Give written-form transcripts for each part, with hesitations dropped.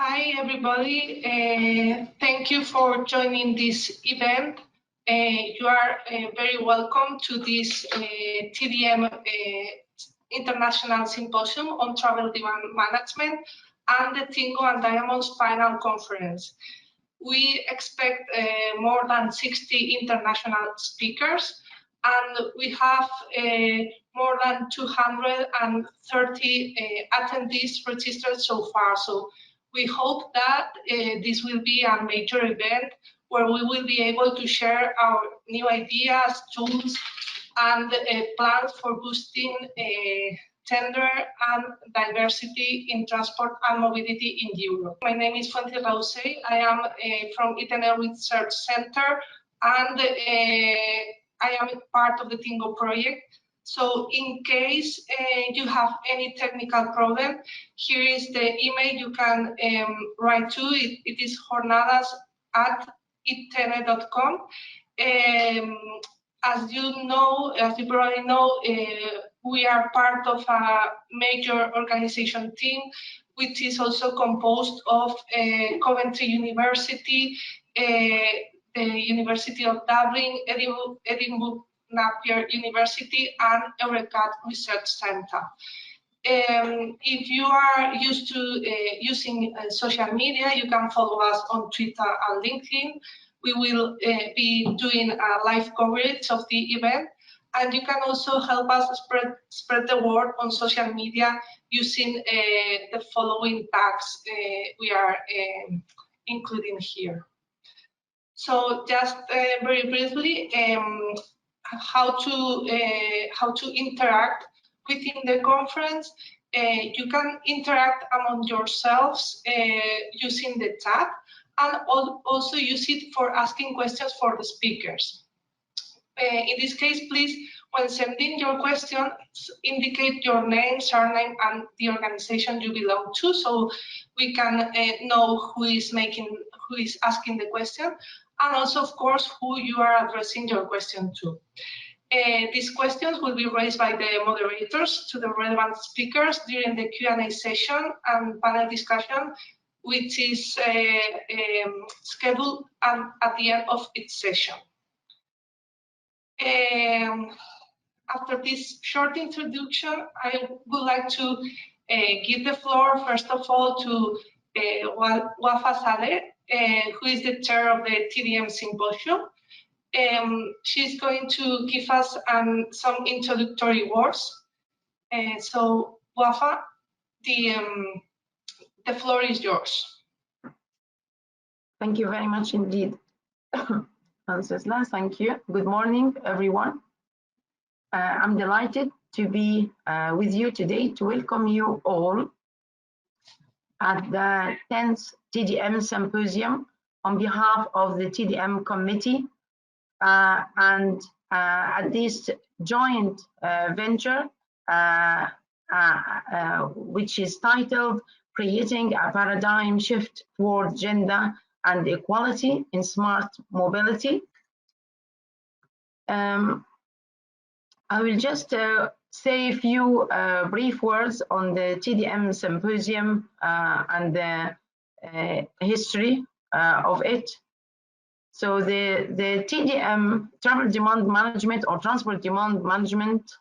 Hi, everybody. Thank you for joining this event. You are very welcome to this TDM International Symposium on Travel Demand Management and the TInnGO and DIAMOND's final conference. We expect more than 60 international speakers, and we have more than 230 attendees registered so far. So we hope that this will be a major event where we will be able to share our new ideas, tools, and plans for boosting gender and diversity in transport and mobility in Europe. My name is Fuente Rausey. I am from International Research Center, and I am part of the TInnGO project. So in case you have any technical problem, here is the email you can write to. It is jornadas@ittene.com. As you probably know, we are part of a major organization team, which is also composed of Coventry University, the University of Dublin, Edinburgh Napier University, and Eureka Research Center. If you are used to using social media, you can follow us on Twitter and LinkedIn. We will be doing a live coverage of the event, and you can also help us spread the word on social media using the following tags we are including here. So just very briefly, how to interact within the conference. You can interact among yourselves using the chat, and also use it for asking questions for the speakers. In this case, please, when sending your questions, indicate your name, surname, and the organization you belong to, so we can know who is asking the question, and also, of course, who you are addressing your question to. These questions will be raised by the moderators to the relevant speakers during the Q&A session and panel discussion, which is scheduled at the end of each session. After this short introduction, I would like to give the floor, first of all, to Wafa Saleh, who is the chair of the TDM Symposium. She's going to give us some introductory words. So, Wafa, the floor is yours. Thank you very much indeed, Ancesla. Thank you. Good morning, everyone. I'm delighted to be with you today to welcome you all at the 10th TDM Symposium on behalf of the TDM committee and at this joint venture, which is titled Creating a Paradigm Shift Toward Gender and Equality in Smart Mobility. I will just say a few brief words on the TDM Symposium and the history of it. So the TDM, Travel Demand Management or Transport Demand Management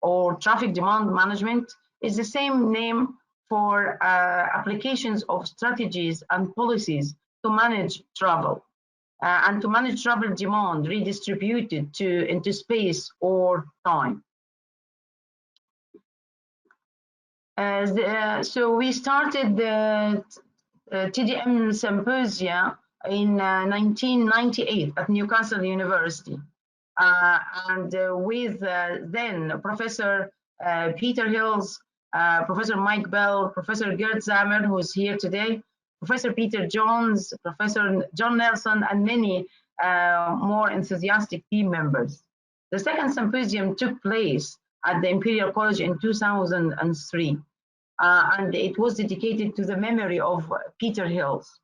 or Traffic Demand Management, is the same name for applications of strategies and policies to manage travel and to manage travel demand redistributed into space or time. So we started the TDM Symposia in 1998 at Newcastle University, and with then Professor Peter Hills, Professor Mike Bell, Professor Gerd Zamer, who is here today, Professor Peter Jones, Professor John Nelson, and many more enthusiastic team members. The second symposium took place at the Imperial College in 2003, and it was dedicated to the memory of Peter Hills.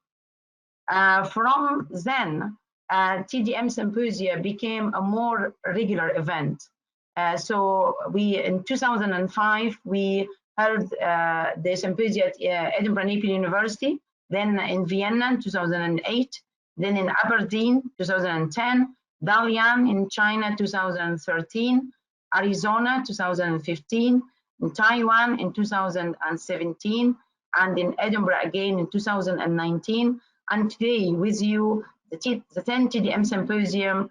From then, TDM Symposia became a more regular event. So in 2005, we held the symposia at Edinburgh Napier University, then in Vienna in 2008, then in Aberdeen 2010, Dalian in China 2013, Arizona 2015, in Taiwan in 2017, and in Edinburgh again in 2019. And today with you, the 10 TDM Symposium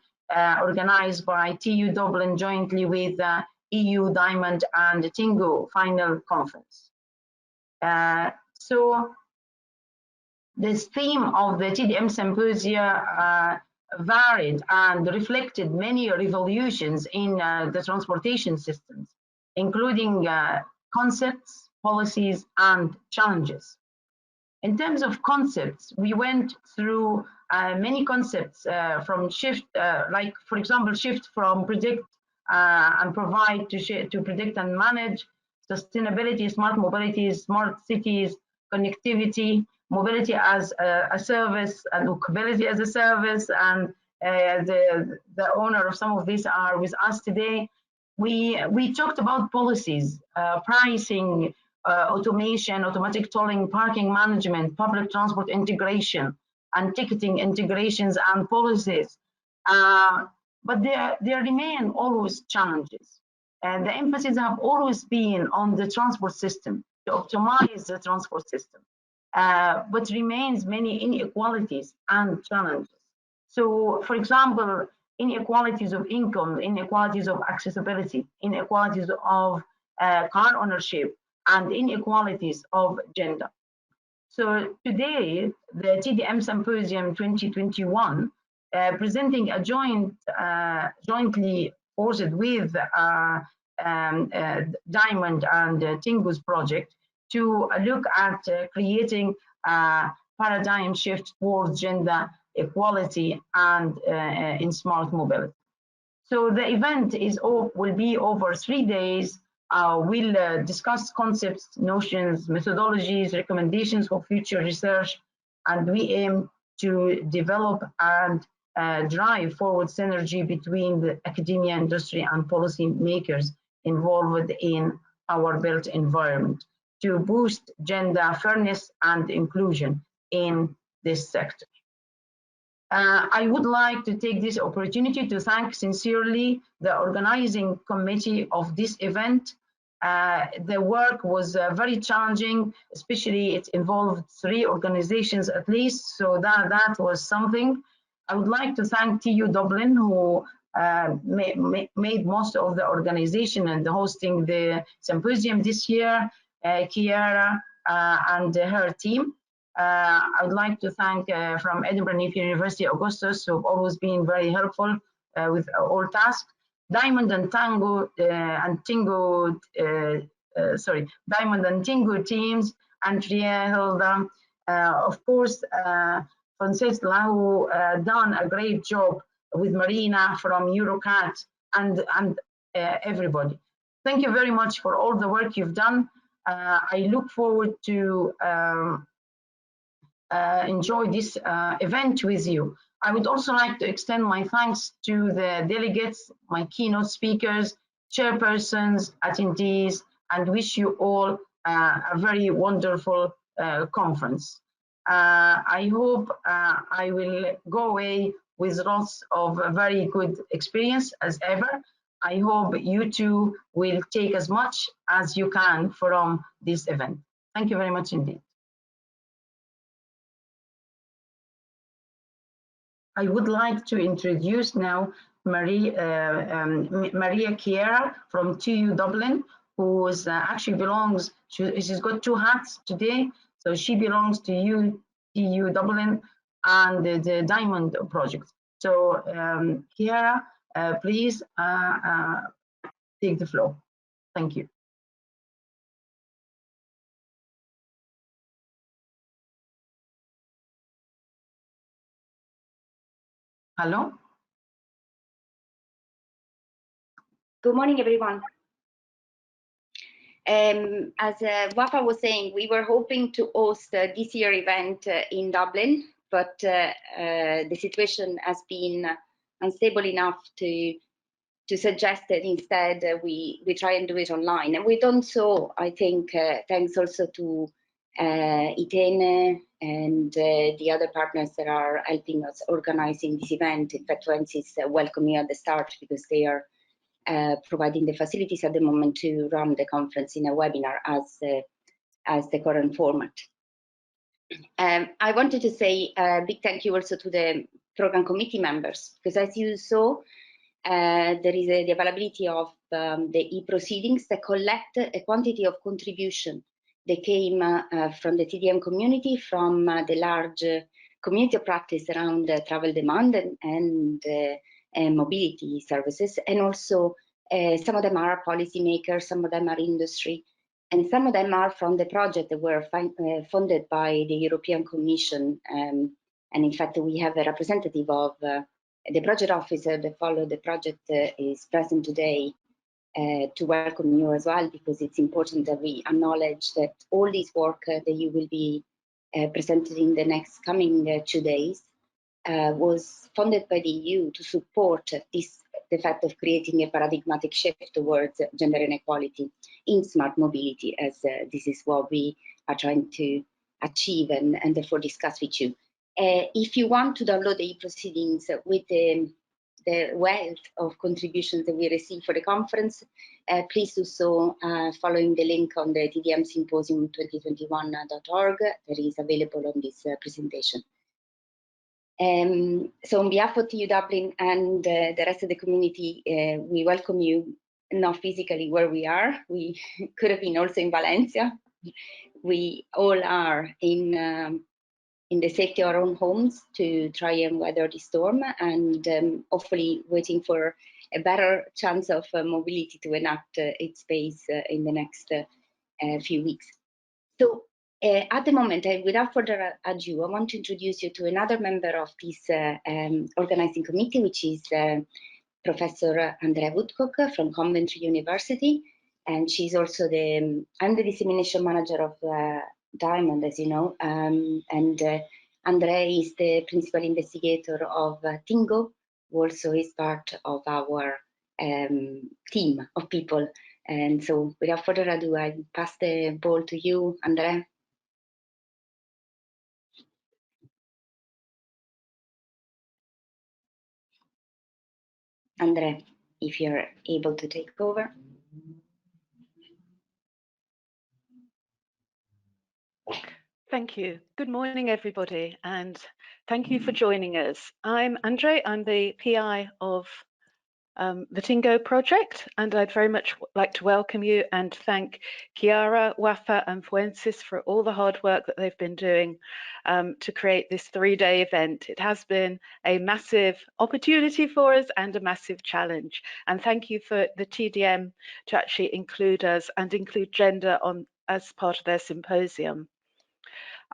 organized by TU Dublin jointly with EU Diamond and TInnGO Final Conference. So this theme of the TDM Symposia varied and reflected many revolutions in the transportation systems, including concepts, policies, and challenges. In terms of concepts, we went through many concepts from shift, like for example, shift from predict and provide to predict and manage, sustainability, smart mobility, smart cities, connectivity, mobility as a service, and walkability as a service, and the owner of some of these are with us today. We talked about policies, pricing, automation, automatic tolling, parking management, public transport integration, and ticketing integrations and policies. But there remain always challenges. And the emphasis have always been on the transport system, to optimize the transport system, but remains many inequalities and challenges. So, for example, inequalities of income, inequalities of accessibility, inequalities of car ownership, and inequalities of gender. So today, the TDM Symposium 2021, presenting a jointly hosted with Diamond and TInnGO's project to look at creating a paradigm shift towards gender equality and in smart mobility. So the event will be over 3 days. We'll discuss concepts, notions, methodologies, recommendations for future research, and we aim to develop and drive forward synergy between the academia, industry, and policy makers involved in our built environment to boost gender fairness and inclusion in this sector. I would like to take this opportunity to thank sincerely the organizing committee of this event. The work was very challenging, especially it involved 3 organizations at least, so that was something. I would like to thank TU Dublin, who made most of the organization and hosting the symposium this year, Chiara and her team. I would like to thank from Edinburgh University, Augustus, who have always been very helpful with all tasks. Diamond and Diamond and TInnGO teams, Andrea, Hilda, of course, Francesca, who done a great job with Marina from Eurocat and everybody. Thank you very much for all the work you've done. I look forward to enjoy this event with you. I would also like to extend my thanks to the delegates, my keynote speakers, chairpersons, attendees, and wish you all a very wonderful conference. I hope I will go away with lots of very good experience as ever. I hope you too will take as much as you can from this event. Thank you very much indeed. I would like to introduce now Maria Chiara from TU Dublin, who actually belongs, she's got 2 hats today, so she belongs to TU Dublin and the Diamond project. So Chiara, please take the floor. Thank you. Hello. Good morning, everyone. As Wafa was saying, we were hoping to host this year event in Dublin, but the situation has been unstable enough to suggest that instead we try and do it online. And we've done so, I think, thanks also to ITN and the other partners that are helping us organizing this event. In fact, Wences welcome you at the start because they are providing the facilities at the moment to run the conference in a webinar as the current format. I wanted to say a big thank you also to the program committee members, because as you saw, there is the availability of the e-proceedings that collect a quantity of contribution that came from the TDM community, from the large community of practice around travel demand and mobility services, and also some of them are policymakers, some of them are industry, and some of them are from the project that were funded by the European Commission. And in fact, we have a representative of the project officer that followed the project is present today to welcome you as well, because it's important that we acknowledge that all this work that you will be presented in the next coming 2 days was funded by the EU to support the fact of creating a paradigmatic shift towards gender inequality in smart mobility, as this is what we are trying to achieve and therefore discuss with you. If you want to download the e-proceedings with the wealth of contributions that we receive for the conference, please do so following the link on the TDM Symposium 2021.org that is available on this presentation. So on behalf of TU Dublin and the rest of the community, we welcome you, not physically where we are. We could have been also in Valencia. We all are in the safety of our own homes to try and weather the storm, and hopefully waiting for a better chance of mobility to enact its pace in the next few weeks. So at the moment, without further ado, I want to introduce you to another member of this organizing committee, which is Professor Andrea Woodcock from Coventry University. And she's also I'm the dissemination manager of Diamond, as you know, and Andrea is the principal investigator of TINGO, who also is part of our team of people. And so without further ado, I pass the ball to you, Andrea. Andrea, if you're able to take over. Thank you. Good morning, everybody, and thank you for joining us. I'm Andre. I'm the PI of the TINGO project, and I'd very much like to welcome you and thank Chiara, Wafa and Fuences for all the hard work that they've been doing to create this 3-day event. It has been a massive opportunity for us and a massive challenge. And thank you for the TDM to actually include us and include gender as part of their symposium.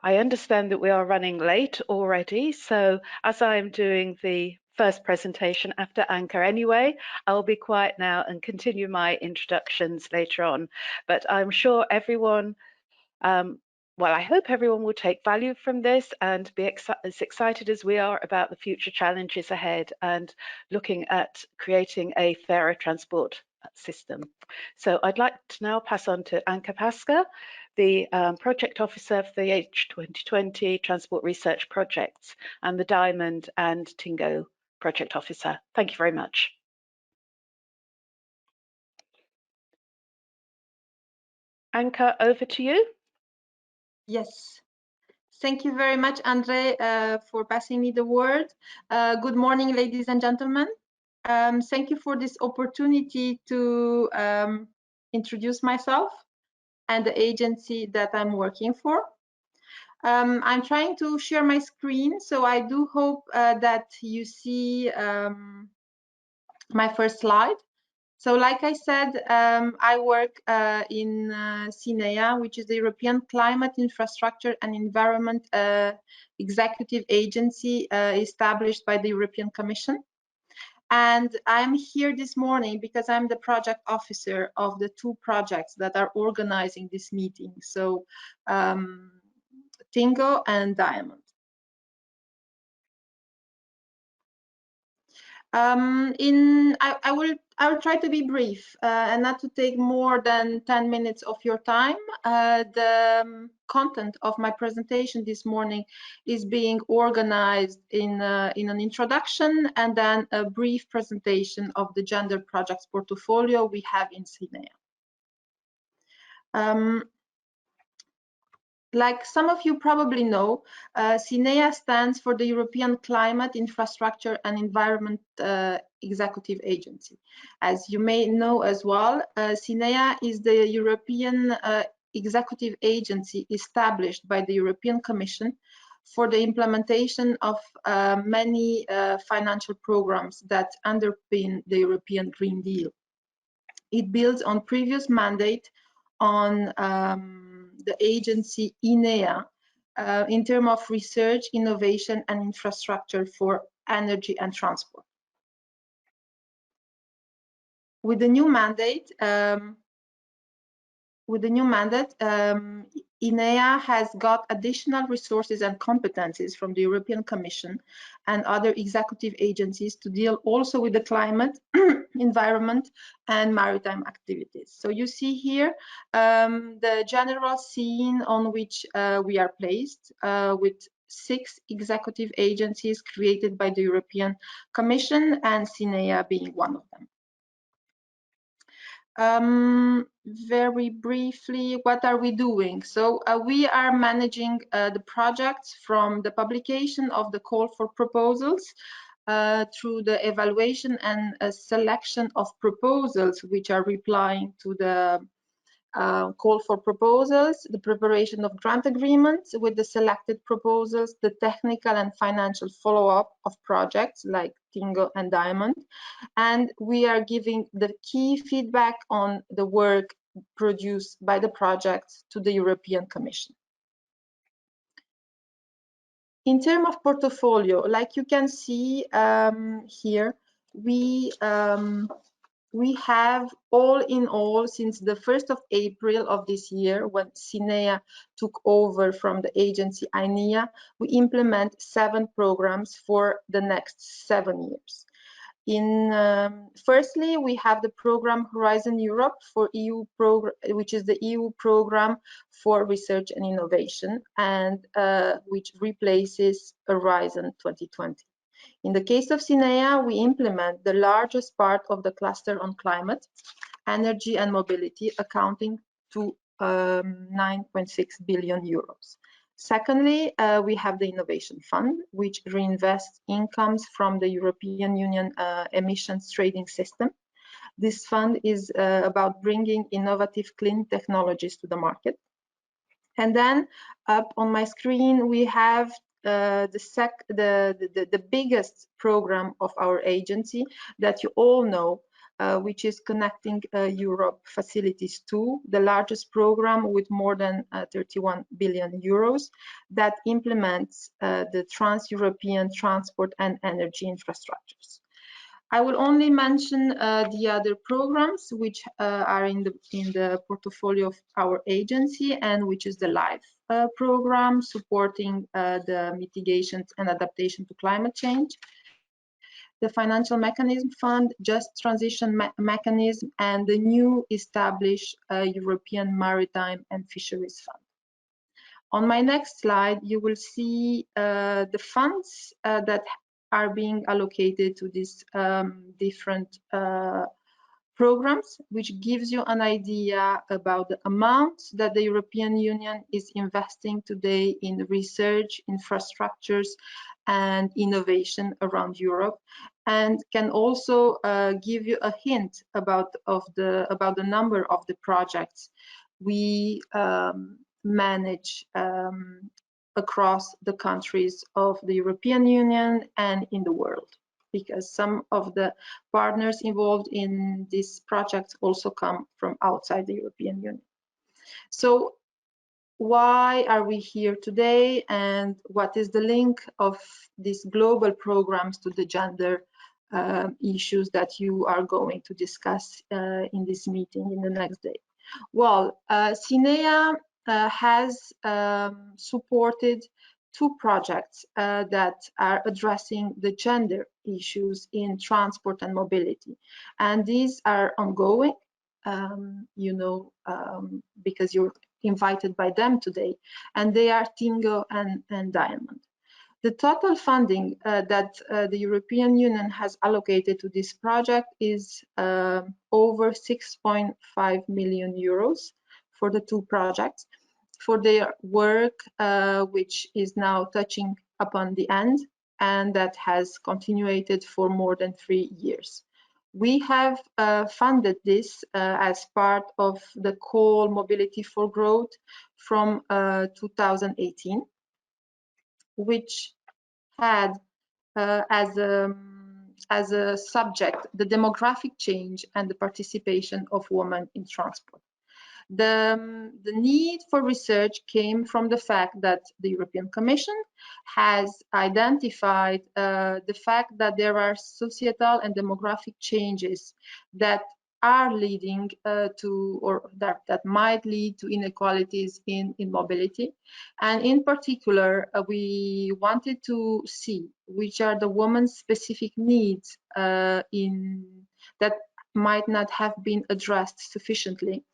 I understand that we are running late already, so as I am doing the first presentation after Anchor anyway, I'll be quiet now and continue my introductions later on. But I'm sure everyone, well, I hope everyone will take value from this and be as excited as we are about the future challenges ahead and looking at creating a fairer transport system. So I'd like to now pass on to Anka Pasca, the project officer for the H2020 Transport Research Projects and the Diamond and TINGO project officer. Thank you very much. Anka, over to you. Yes. Thank you very much, Andre, for passing me the word. Good morning, ladies and gentlemen. Thank you for this opportunity to introduce myself and the agency that I'm working for. I'm trying to share my screen, so I do hope that you see my first slide. So like I said, I work in CINEA, which is the European Climate, Infrastructure and Environment Executive Agency established by the European Commission. And I'm here this morning because I'm the project officer of the 2 projects that are organizing this meeting. So TINGO and DIAMOND. I will try to be brief and not to take more than 10 minutes of your time. The content of my presentation this morning is being organized in an introduction and then a brief presentation of the gender projects portfolio we have in SINEA. Like some of you probably know, SINEA stands for the European Climate, Infrastructure and Environment Executive Agency. As you may know as well, SINEA is the European executive agency established by the European Commission for the implementation of many financial programs that underpin the European Green Deal. It builds on previous mandate on the agency INEA in terms of research, innovation and infrastructure for energy and transport. With the new mandate, INEA has got additional resources and competencies from the European Commission and other executive agencies to deal also with the climate, environment and maritime activities. So you see here the general scene on which we are placed with 6 executive agencies created by the European Commission and SINEA being one of them. Very briefly, what are we doing? So we are managing the projects from the publication of the call for proposals through the evaluation and selection of proposals which are replying to the call for proposals, the preparation of grant agreements with the selected proposals, the technical and financial follow-up of projects like TInnGO and DIAMOND, and we are giving the key feedback on the work produced by the projects to the European Commission. In terms of portfolio, like you can see here, we have all in all, since the 1st of April of this year, when SINEA took over from the agency INEA, we implement 7 programs for the next 7 years. Firstly, we have the program Horizon Europe for EU program, which is the EU program for research and innovation, and which replaces Horizon 2020. In the case of SINEA, we implement the largest part of the cluster on climate, energy and mobility, accounting to 9.6 billion euros. Secondly, we have the Innovation Fund, which reinvests incomes from the European Union emissions trading system. This fund is about bringing innovative clean technologies to the market. And then up on my screen, we have the biggest program of our agency that you all know, which is Connecting Europe Facilities 2, the largest program with more than 31 billion euros that implements the trans-European transport and energy infrastructures. I will only mention the other programs which are in the portfolio of our agency, and which is the LIFE program supporting the mitigations and adaptation to climate change, the Financial Mechanism Fund, Just Transition Mechanism, and the new established European Maritime and Fisheries Fund. On my next slide, you will see the funds that are being allocated to these different programs, which gives you an idea about the amount that the European Union is investing today in research, infrastructures, and innovation around Europe, and can also give you a hint about the number of the projects we manage across the countries of the European Union and in the world, because some of the partners involved in these projects also come from outside the European Union. So why are we here today, and what is the link of these global programs to the gender issues that you are going to discuss in this meeting in the next day? Well, SINEA has supported two projects that are addressing the gender issues in transport and mobility. And these are ongoing, because you're invited by them today, and they are TInnGO and DIAMOND. The total funding that the European Union has allocated to this project is over 6.5 million euros for the two projects, for their work, which is now touching upon the end, and that has continued for more than 3 years. We have funded this as part of the call Mobility for Growth from 2018, which had as a subject the demographic change and the participation of women in transport. The need for research came from the fact that the European Commission has identified the fact that there are societal and demographic changes that are leading to, or that might lead to, inequalities in mobility. And in particular, we wanted to see which are the women's specific needs that might not have been addressed sufficiently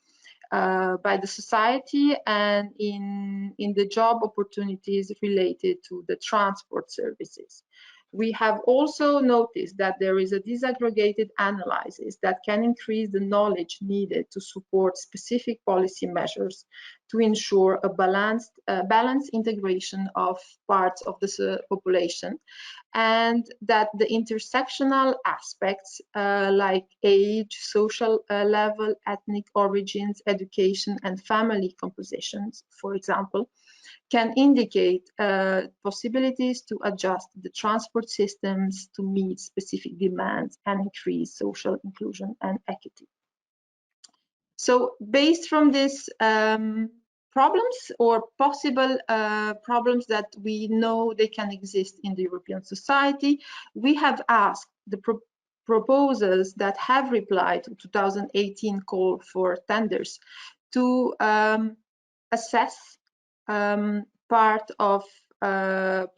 by the society and in the job opportunities related to the transport services. We have also noticed that there is a disaggregated analysis that can increase the knowledge needed to support specific policy measures to ensure a balanced integration of parts of the population, and that the intersectional aspects like age, social level, ethnic origins, education, and family compositions, for example, can indicate possibilities to adjust the transport systems to meet specific demands and increase social inclusion and equity. So based from this problems or possible problems that we know they can exist in the European society, we have asked the proposals that have replied to 2018 call for tenders to assess part of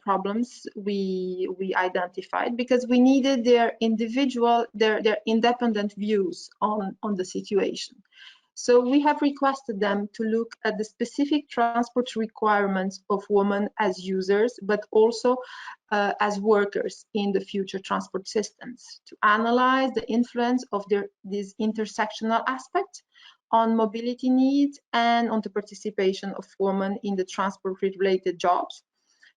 problems we identified, because we needed their individual, their independent views on the situation. So we have requested them to look at the specific transport requirements of women as users, but also as workers in the future transport systems, to analyze the influence of these intersectional aspects on mobility needs and on the participation of women in the transport-related jobs,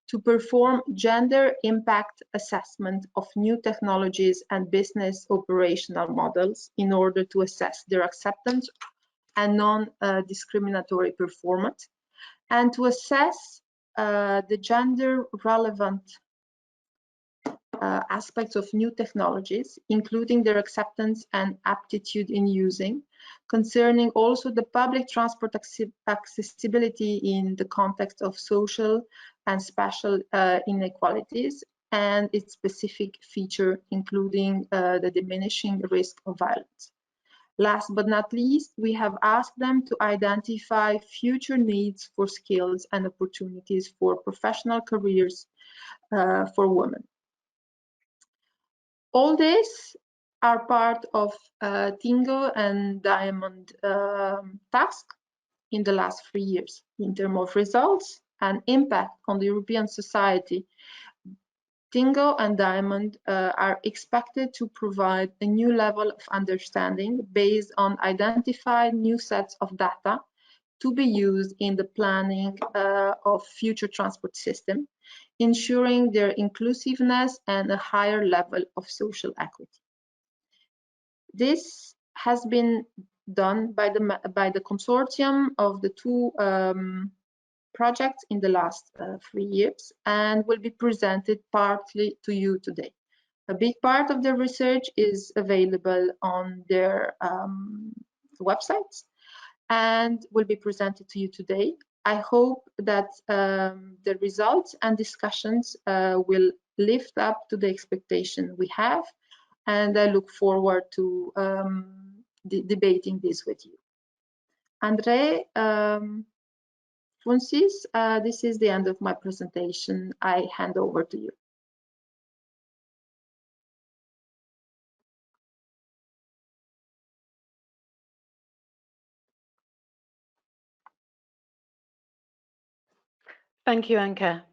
to perform gender impact assessment of new technologies and business operational models in order to assess their acceptance and non-discriminatory performance, and to assess the gender relevant aspects of new technologies, including their acceptance and aptitude in using, concerning also the public transport accessibility in the context of social and spatial inequalities, and its specific feature, including the diminishing risk of violence. Last but not least, we have asked them to identify future needs for skills and opportunities for professional careers for women. All this are part of TInnGO and DIAMOND task in the last 3 years. In terms of results and impact on the European society, TInnGO and DIAMOND are expected to provide a new level of understanding based on identified new sets of data to be used in the planning of future transport system, ensuring their inclusiveness and a higher level of social equity. This has been done by the consortium of the two projects in the last 3 years, and will be presented partly to you today. A big part of the research is available on their websites and will be presented to you today. I hope that the results and discussions will live up to the expectation we have, and I look forward to debating this with you. André, responses. This is the end of my presentation. I hand over to you. Thank you, Anka.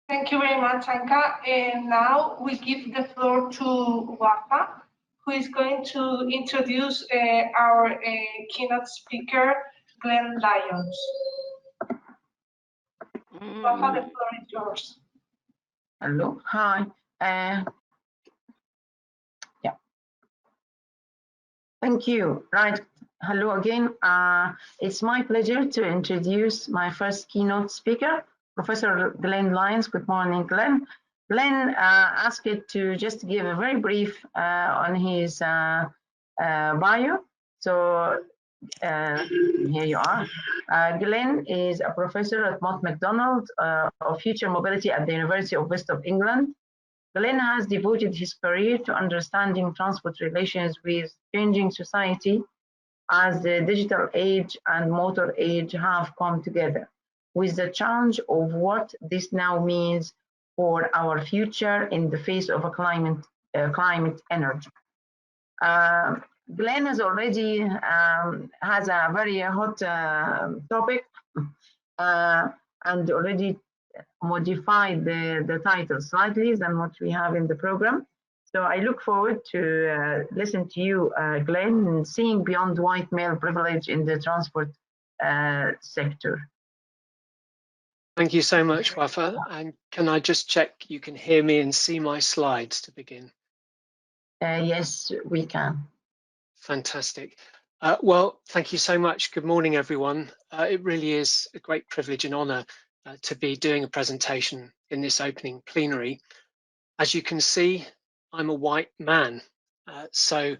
Thank you very much, Anka. And now we give the floor to Wafa, who is going to introduce our keynote speaker, Glenn Lyons. Wafa, the floor is yours. Hello, hi. Yeah. Thank you. Right. Hello again. It's my pleasure to introduce my first keynote speaker, Professor Glenn Lyons. Good morning, Glenn. Glenn asked it to just give a very brief on his bio. So here you are. Glenn is a professor at Mott MacDonald of Future Mobility at the University of West of England. Glenn has devoted his career to understanding transport relations with changing society as the digital age and motor age have come together, with the challenge of what this now means for our future in the face of a climate energy. Glenn has already has a very hot topic and already modified the title slightly than what we have in the program. So I look forward to listen to you, Glenn, seeing beyond white male privilege in the transport sector. Thank you so much, Wafa. And can I just check you can hear me and see my slides to begin? Yes, we can. Fantastic. Well, thank you so much. Good morning, everyone. It really is a great privilege and honor to be doing a presentation in this opening plenary. As you can see, I'm a white man, so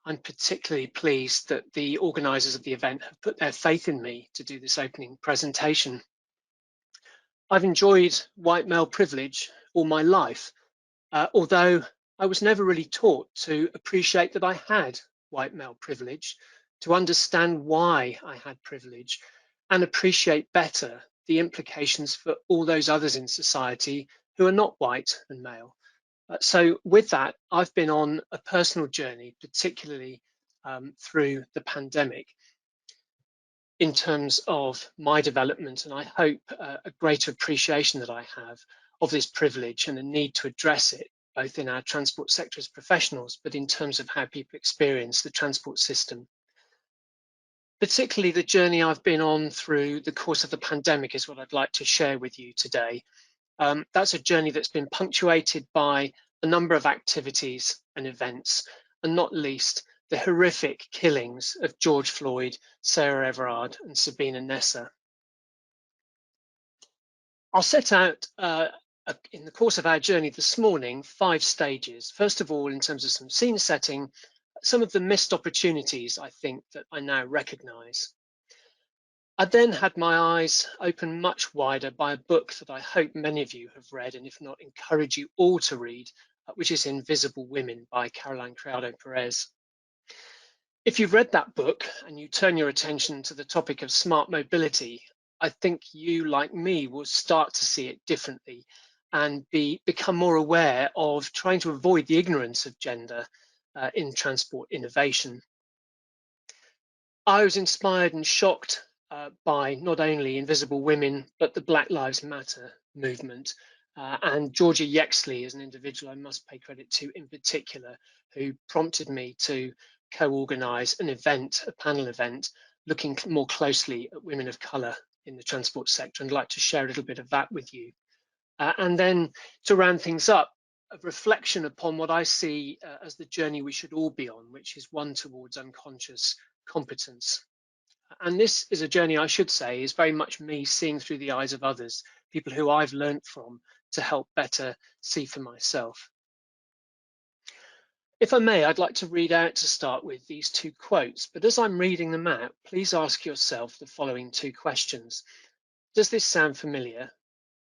I'm particularly pleased that the organizers of the event have put their faith in me to do this opening presentation. I've enjoyed white male privilege all my life, although I was never really taught to appreciate that I had white male privilege, to understand why I had privilege, and appreciate better the implications for all those others in society who are not white and male. So with that, I've been on a personal journey, particularly through the pandemic, in terms of my development, and I hope a greater appreciation that I have of this privilege and a need to address it, both in our transport sector as professionals, but in terms of how people experience the transport system. Particularly the journey I've been on through the course of the pandemic is what I'd like to share with you today. That's a journey that's been punctuated by a number of activities and events, and not least the horrific killings of George Floyd, Sarah Everard, and Sabina Nessa. I'll set out in the course of our journey this morning 5 stages. First of all, in terms of some scene setting, some of the missed opportunities I think that I now recognise. I then had my eyes opened much wider by a book that I hope many of you have read, and if not, encourage you all to read, which is Invisible Women by Caroline Criado Perez. If you've read that book and you turn your attention to the topic of smart mobility, I think you, like me, will start to see it differently and become more aware of trying to avoid the ignorance of gender in transport innovation. I was inspired and shocked by not only Invisible Women, but the Black Lives Matter movement. And Georgia Yexley is an individual I must pay credit to in particular, who prompted me to co-organise an event, a panel event, looking more closely at women of colour in the transport sector, and I'd like to share a little bit of that with you. And then to round things up, a reflection upon what I see as the journey we should all be on, which is one towards unconscious competence. And this is a journey, I should say, is very much me seeing through the eyes of others, people who I've learnt from to help better see for myself. If I may, I'd like to read out to start with these 2 quotes, but as I'm reading them out, please ask yourself the following 2 questions. Does this sound familiar,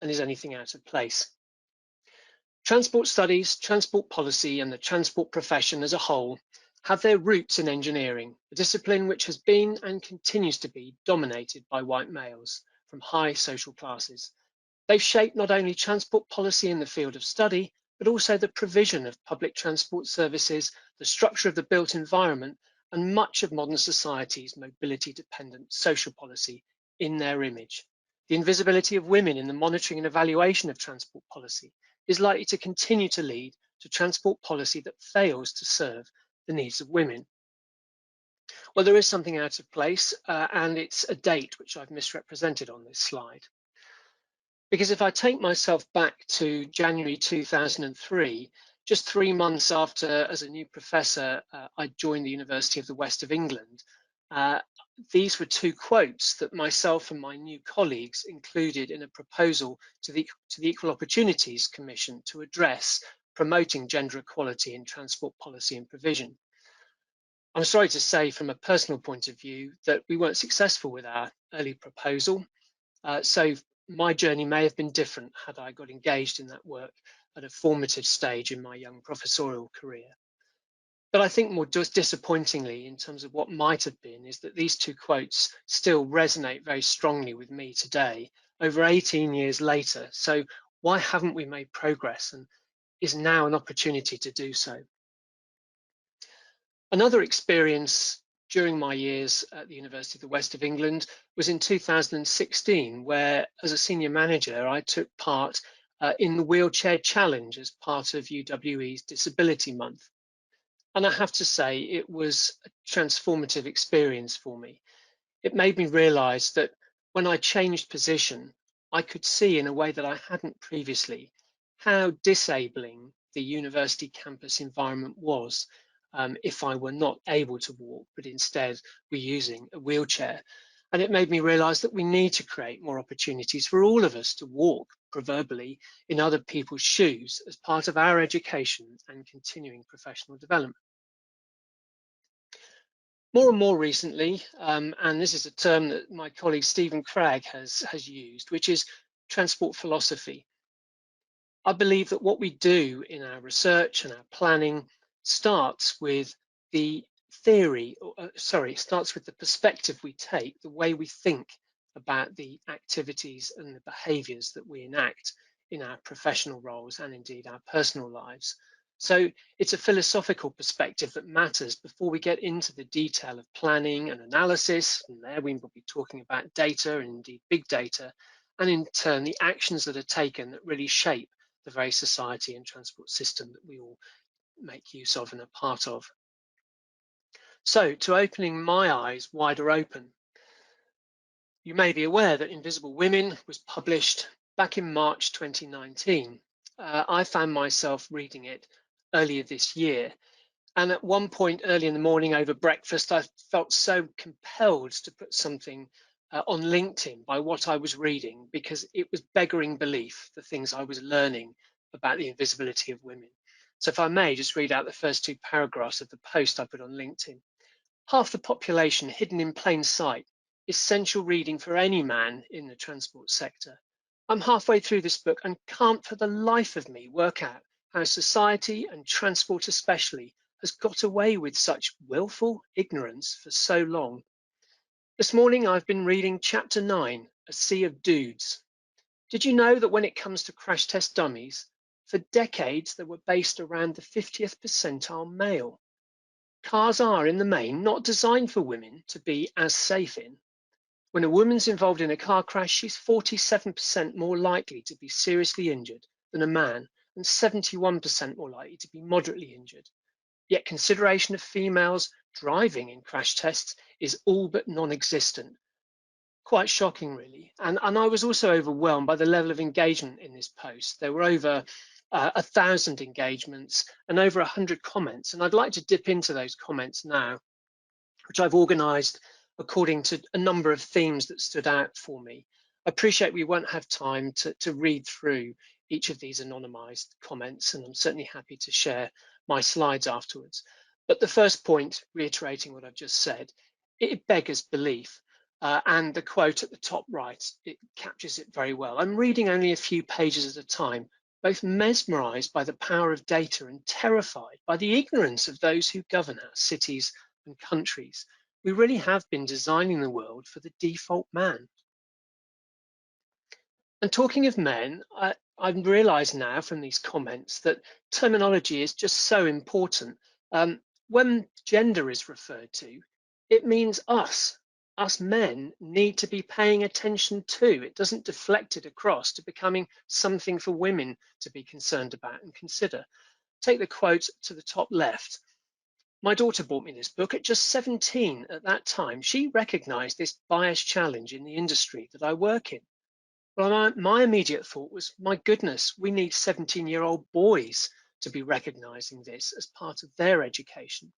and is anything out of place? Transport studies, transport policy, and the transport profession as a whole have their roots in engineering, a discipline which has been and continues to be dominated by white males from high social classes. They've shaped not only transport policy in the field of study, but also the provision of public transport services, the structure of the built environment, and much of modern society's mobility-dependent social policy in their image. The invisibility of women in the monitoring and evaluation of transport policy is likely to continue to lead to transport policy that fails to serve the needs of women. Well, there is something out of place, and it's a date which I've misrepresented on this slide. Because if I take myself back to January 2003, just 3 months after, as a new professor, I joined the University of the West of England, these were 2 quotes that myself and my new colleagues included in a proposal to the Equal Opportunities Commission to address promoting gender equality in transport policy and provision. I'm sorry to say, from a personal point of view, that we weren't successful with our early proposal. So my journey may have been different had I got engaged in that work at a formative stage in my young professorial career. But I think more disappointingly, in terms of what might have been, is that these 2 quotes still resonate very strongly with me today, over 18 years later. So why haven't we made progress, and is now an opportunity to do so? Another experience during my years at the University of the West of England was in 2016, where as a senior manager, I took part in the Wheelchair Challenge as part of UWE's Disability Month. And I have to say, it was a transformative experience for me. It made me realize that when I changed position, I could see in a way that I hadn't previously how disabling the university campus environment was if I were not able to walk, but instead were using a wheelchair. And it made me realize that we need to create more opportunities for all of us to walk, proverbially, in other people's shoes as part of our education and continuing professional development. More and more recently, and this is a term that my colleague Stephen Cragg has used, which is transport philosophy. I believe that what we do in our research and our planning starts with the theory, starts with the perspective we take, the way we think about the activities and the behaviours that we enact in our professional roles and indeed our personal lives. So it's a philosophical perspective that matters before we get into the detail of planning and analysis, and there we will be talking about data and indeed big data, and in turn the actions that are taken that really shape the very society and transport system that we all make use of and are part of. So, to opening my eyes wider open, you may be aware that Invisible Women was published back in March 2019. I found myself reading it earlier this year, and at one point early in the morning over breakfast, I felt so compelled to put something on LinkedIn by what I was reading, because it was beggaring belief, the things I was learning about the invisibility of women. So if I may just read out the first 2 paragraphs of the post I put on LinkedIn. Half the population hidden in plain sight, essential reading for any man in the transport sector. I'm halfway through this book and can't for the life of me work out how society, and transport especially, has got away with such willful ignorance for so long. This morning I've been reading chapter 9, A Sea of Dudes. Did you know that when it comes to crash test dummies, for decades they were based around the 50th percentile male? Cars are, in the main, not designed for women to be as safe in. When a woman's involved in a car crash, she's 47% more likely to be seriously injured than a man, and 71% more likely to be moderately injured. Yet consideration of females driving in crash tests is all but non-existent. Quite shocking, really. And I was also overwhelmed by the level of engagement in this post. There were over 1,000 engagements and over 100 comments. And I'd like to dip into those comments now, which I've organised according to a number of themes that stood out for me. I appreciate we won't have time to read through each of these anonymised comments, and I'm certainly happy to share my slides afterwards. But the first point, reiterating what I've just said, it beggars belief. And the quote at the top right, it captures it very well. I'm reading only a few pages at a time, both mesmerized by the power of data and terrified by the ignorance of those who govern our cities and countries. We really have been designing the world for the default man. And talking of men, I've realized now from these comments that terminology is just so important. When gender is referred to, it means us. Us men need to be paying attention too. It doesn't deflect it across to becoming something for women to be concerned about and consider. Take the quote to the top left. My daughter bought me this book at just 17 at that time. She recognized this bias challenge in the industry that I work in. Well, my immediate thought was, my goodness, we need 17-year-old boys to be recognizing this as part of their education.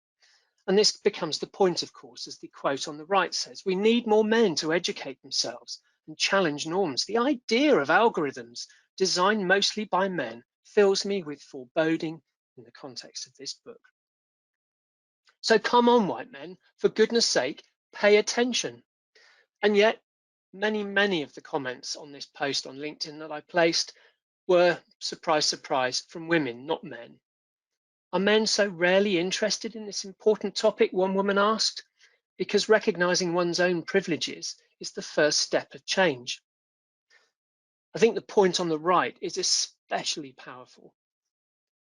And this becomes the point, of course, as the quote on the right says, we need more men to educate themselves and challenge norms. The idea of algorithms designed mostly by men fills me with foreboding in the context of this book. So come on, white men, for goodness sake, pay attention. And yet, many of the comments on this post on LinkedIn that I placed were, surprise, surprise, from women, not men. Are men so rarely interested in this important topic, one woman asked? Because recognizing one's own privileges is the first step of change. I think the point on the right is especially powerful.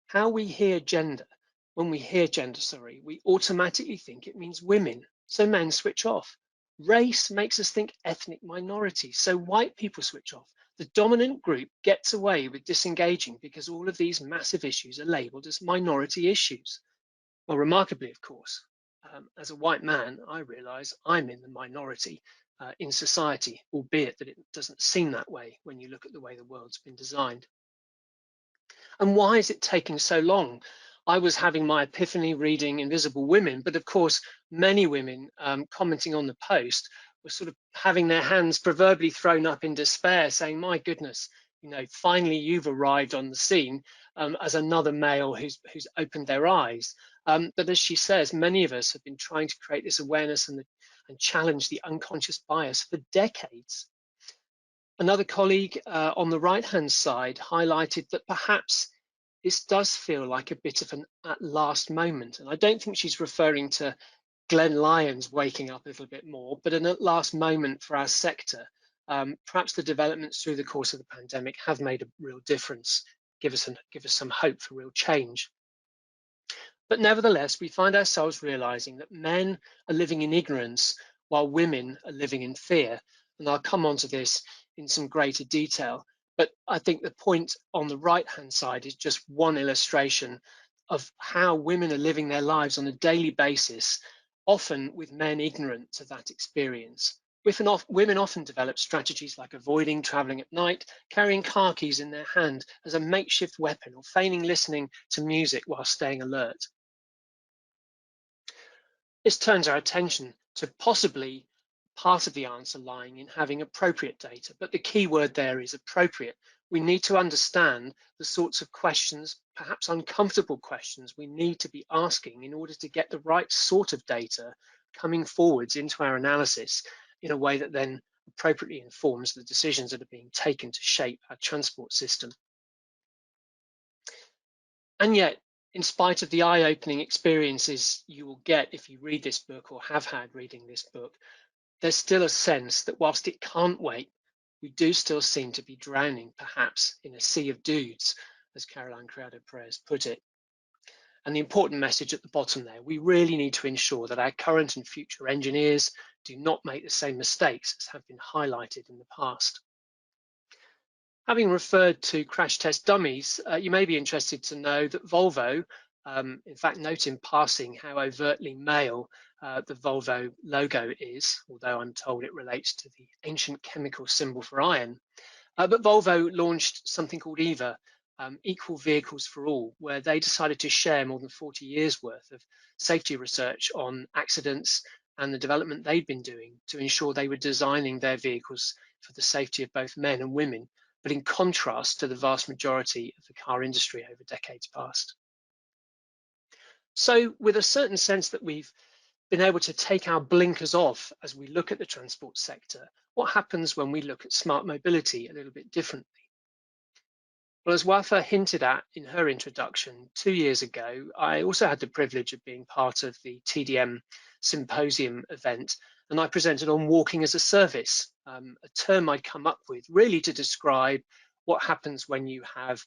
How we hear gender, when we hear gender, we automatically think it means women, so men switch off. Race makes us think ethnic minority, so white people switch off. The dominant group gets away with disengaging because all of these massive issues are labeled as minority issues. Well, remarkably, of course, as a white man, I realize I'm in the minority in society, albeit that it doesn't seem that way when you look at the way the world's been designed. And why is it taking so long? I was having my epiphany reading Invisible Women, but of course, many women commenting on the post were sort of having their hands proverbially thrown up in despair, saying, my goodness, you know, finally you've arrived on the scene as another male who's opened their eyes. But as she says, many of us have been trying to create this awareness and challenge the unconscious bias for decades. Another colleague on the right-hand side highlighted that perhaps this does feel like a bit of an at last moment. And I don't think she's referring to Glenn Lyons waking up a little bit more, but an at last moment for our sector. Perhaps the developments through the course of the pandemic have made a real difference, give us some hope for real change. But nevertheless, we find ourselves realizing that men are living in ignorance while women are living in fear. And I'll come on to this in some greater detail. But I think the point on the right-hand side is just one illustration of how women are living their lives on a daily basis, often with men ignorant to that experience. Women often develop strategies like avoiding traveling at night, carrying car keys in their hand as a makeshift weapon, or feigning listening to music while staying alert. This turns our attention to possibly part of the answer lying in having appropriate data, but the key word there is appropriate. We need to understand the sorts of questions, perhaps uncomfortable questions, we need to be asking in order to get the right sort of data coming forwards into our analysis in a way that then appropriately informs the decisions that are being taken to shape our transport system. And yet, in spite of the eye-opening experiences you will get if you read this book or have had reading this book, there's still a sense that whilst it can't wait, we do still seem to be drowning, perhaps, in a sea of dudes, as Caroline Criado-Perez put it. And the important message at the bottom there, we really need to ensure that our current and future engineers do not make the same mistakes as have been highlighted in the past. Having referred to crash test dummies, you may be interested to know that Volvo, in fact, note in passing how overtly male the Volvo logo is, although I'm told it relates to the ancient chemical symbol for iron. But Volvo launched something called EVA, Equal Vehicles for All, where they decided to share more than 40 years worth of safety research on accidents and the development they'd been doing to ensure they were designing their vehicles for the safety of both men and women, but in contrast to the vast majority of the car industry over decades past. So with a certain sense that we've been able to take our blinkers off as we look at the transport sector, what happens when we look at smart mobility a little bit differently? Well, as Wafa hinted at in her introduction 2 years ago, I also had the privilege of being part of the TDM Symposium event, and I presented on walking as a service, a term I'd come up with really to describe what happens when you have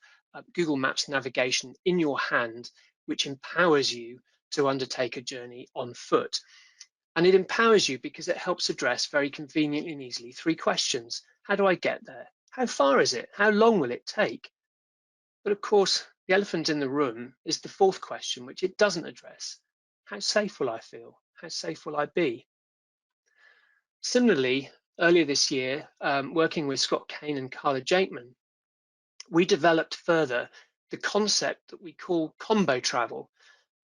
Google Maps navigation in your hand, which empowers you to undertake a journey on foot. And it empowers you because it helps address very conveniently and easily 3 questions. How do I get there? How far is it? How long will it take? But of course, the elephant in the room is the 4th question, which it doesn't address. How safe will I feel? How safe will I be? Similarly, earlier this year, working with Scott Kane and Carla Jakeman, we developed further the concept that we call combo travel.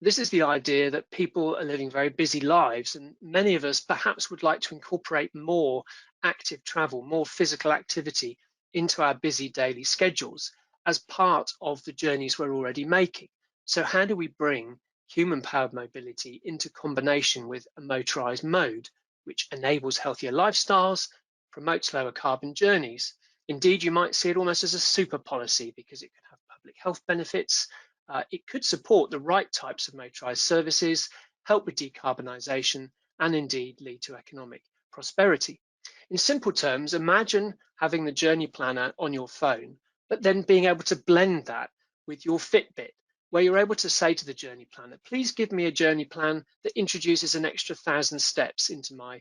This is the idea that people are living very busy lives, and many of us perhaps would like to incorporate more active travel, more physical activity into our busy daily schedules as part of the journeys we're already making. So how do we bring human-powered mobility into combination with a motorized mode, which enables healthier lifestyles, promotes lower carbon journeys? Indeed, you might see it almost as a super policy because it could have public health benefits. It could support the right types of motorized services, help with decarbonisation, and indeed lead to economic prosperity. In simple terms, imagine having the journey planner on your phone, but then being able to blend that with your Fitbit, where you're able to say to the journey planner, please give me a journey plan that introduces an extra 1,000 steps into my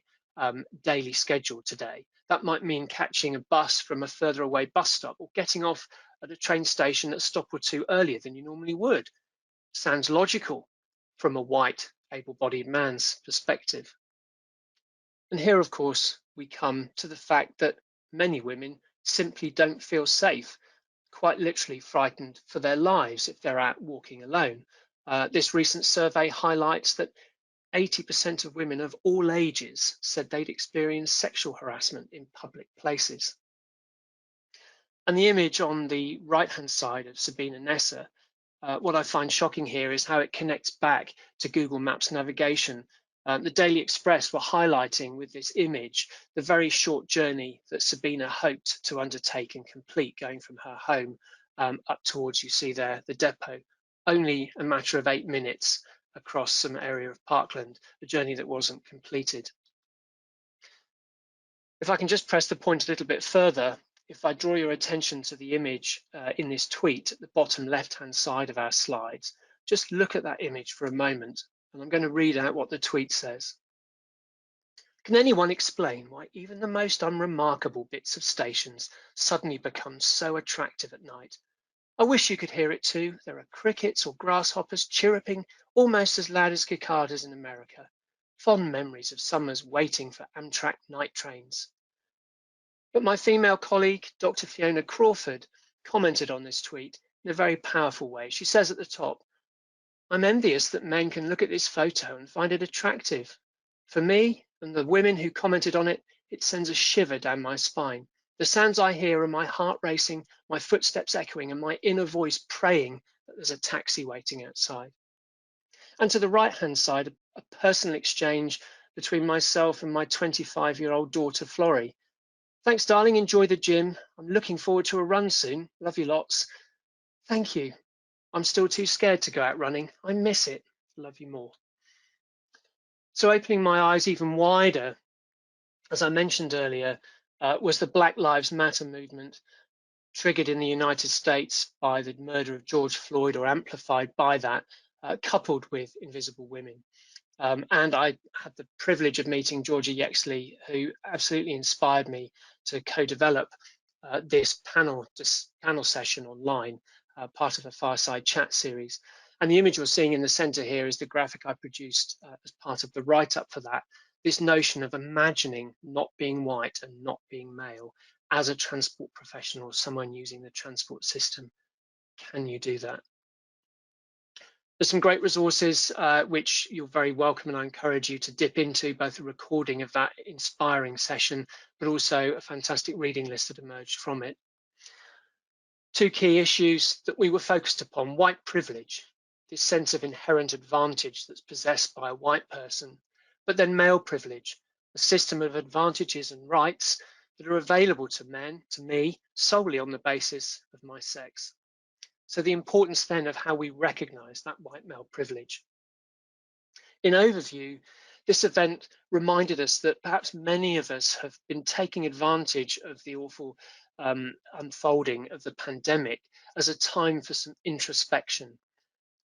daily schedule today. That might mean catching a bus from a further away bus stop or getting off at a train station a stop or 2 earlier than you normally would. Sounds logical from a white, able-bodied man's perspective. And here, of course, we come to the fact that many women simply don't feel safe, quite literally frightened for their lives if they're out walking alone. This recent survey highlights that 80% of women of all ages said they'd experienced sexual harassment in public places. And the image on the right-hand side of Sabina Nessa, what I find shocking here is how it connects back to Google Maps navigation. The Daily Express were highlighting with this image the very short journey that Sabina hoped to undertake and complete, going from her home up towards, you see there, the depot. Only a matter of 8 minutes across some area of parkland, a journey that wasn't completed. If I can just press the point a little bit further, if I draw your attention to the image in this tweet at the bottom left-hand side of our slides, just look at that image for a moment, and I'm going to read out what the tweet says. Can anyone explain why even the most unremarkable bits of stations suddenly become so attractive at night? I wish you could hear it too. There are crickets or grasshoppers chirruping almost as loud as cicadas in America. Fond memories of summers waiting for Amtrak night trains. But my female colleague, Dr. Fiona Crawford, commented on this tweet in a very powerful way. She says at the top, I'm envious that men can look at this photo and find it attractive. For me and the women who commented on it, it sends a shiver down my spine. The sounds I hear are my heart racing, my footsteps echoing, and my inner voice praying that there's a taxi waiting outside. And to the right-hand side, a personal exchange between myself and my 25-year-old daughter, Florrie. Thanks, darling. Enjoy the gym. I'm looking forward to a run soon. Love you lots. Thank you. I'm still too scared to go out running. I miss it. Love you more. So opening my eyes even wider, as I mentioned earlier, was the Black Lives Matter movement, triggered in the United States by the murder of George Floyd, or amplified by that, coupled with Invisible Women. And I had the privilege of meeting Georgia Yexley, who absolutely inspired me to co-develop this panel session online, part of a fireside chat series. And the image you're seeing in the center here is the graphic I produced as part of the write-up for that. This notion of imagining not being white and not being male as a transport professional, someone using the transport system. Can you do that? There's some great resources which you're very welcome, and I encourage you to dip into, both a recording of that inspiring session, but also a fantastic reading list that emerged from it. 2 key issues that we were focused upon: white privilege, this sense of inherent advantage that's possessed by a white person, but then male privilege, a system of advantages and rights that are available to men, to me, solely on the basis of my sex. So the importance then of how we recognize that white male privilege. In overview, this event reminded us that perhaps many of us have been taking advantage of the awful unfolding of the pandemic as a time for some introspection,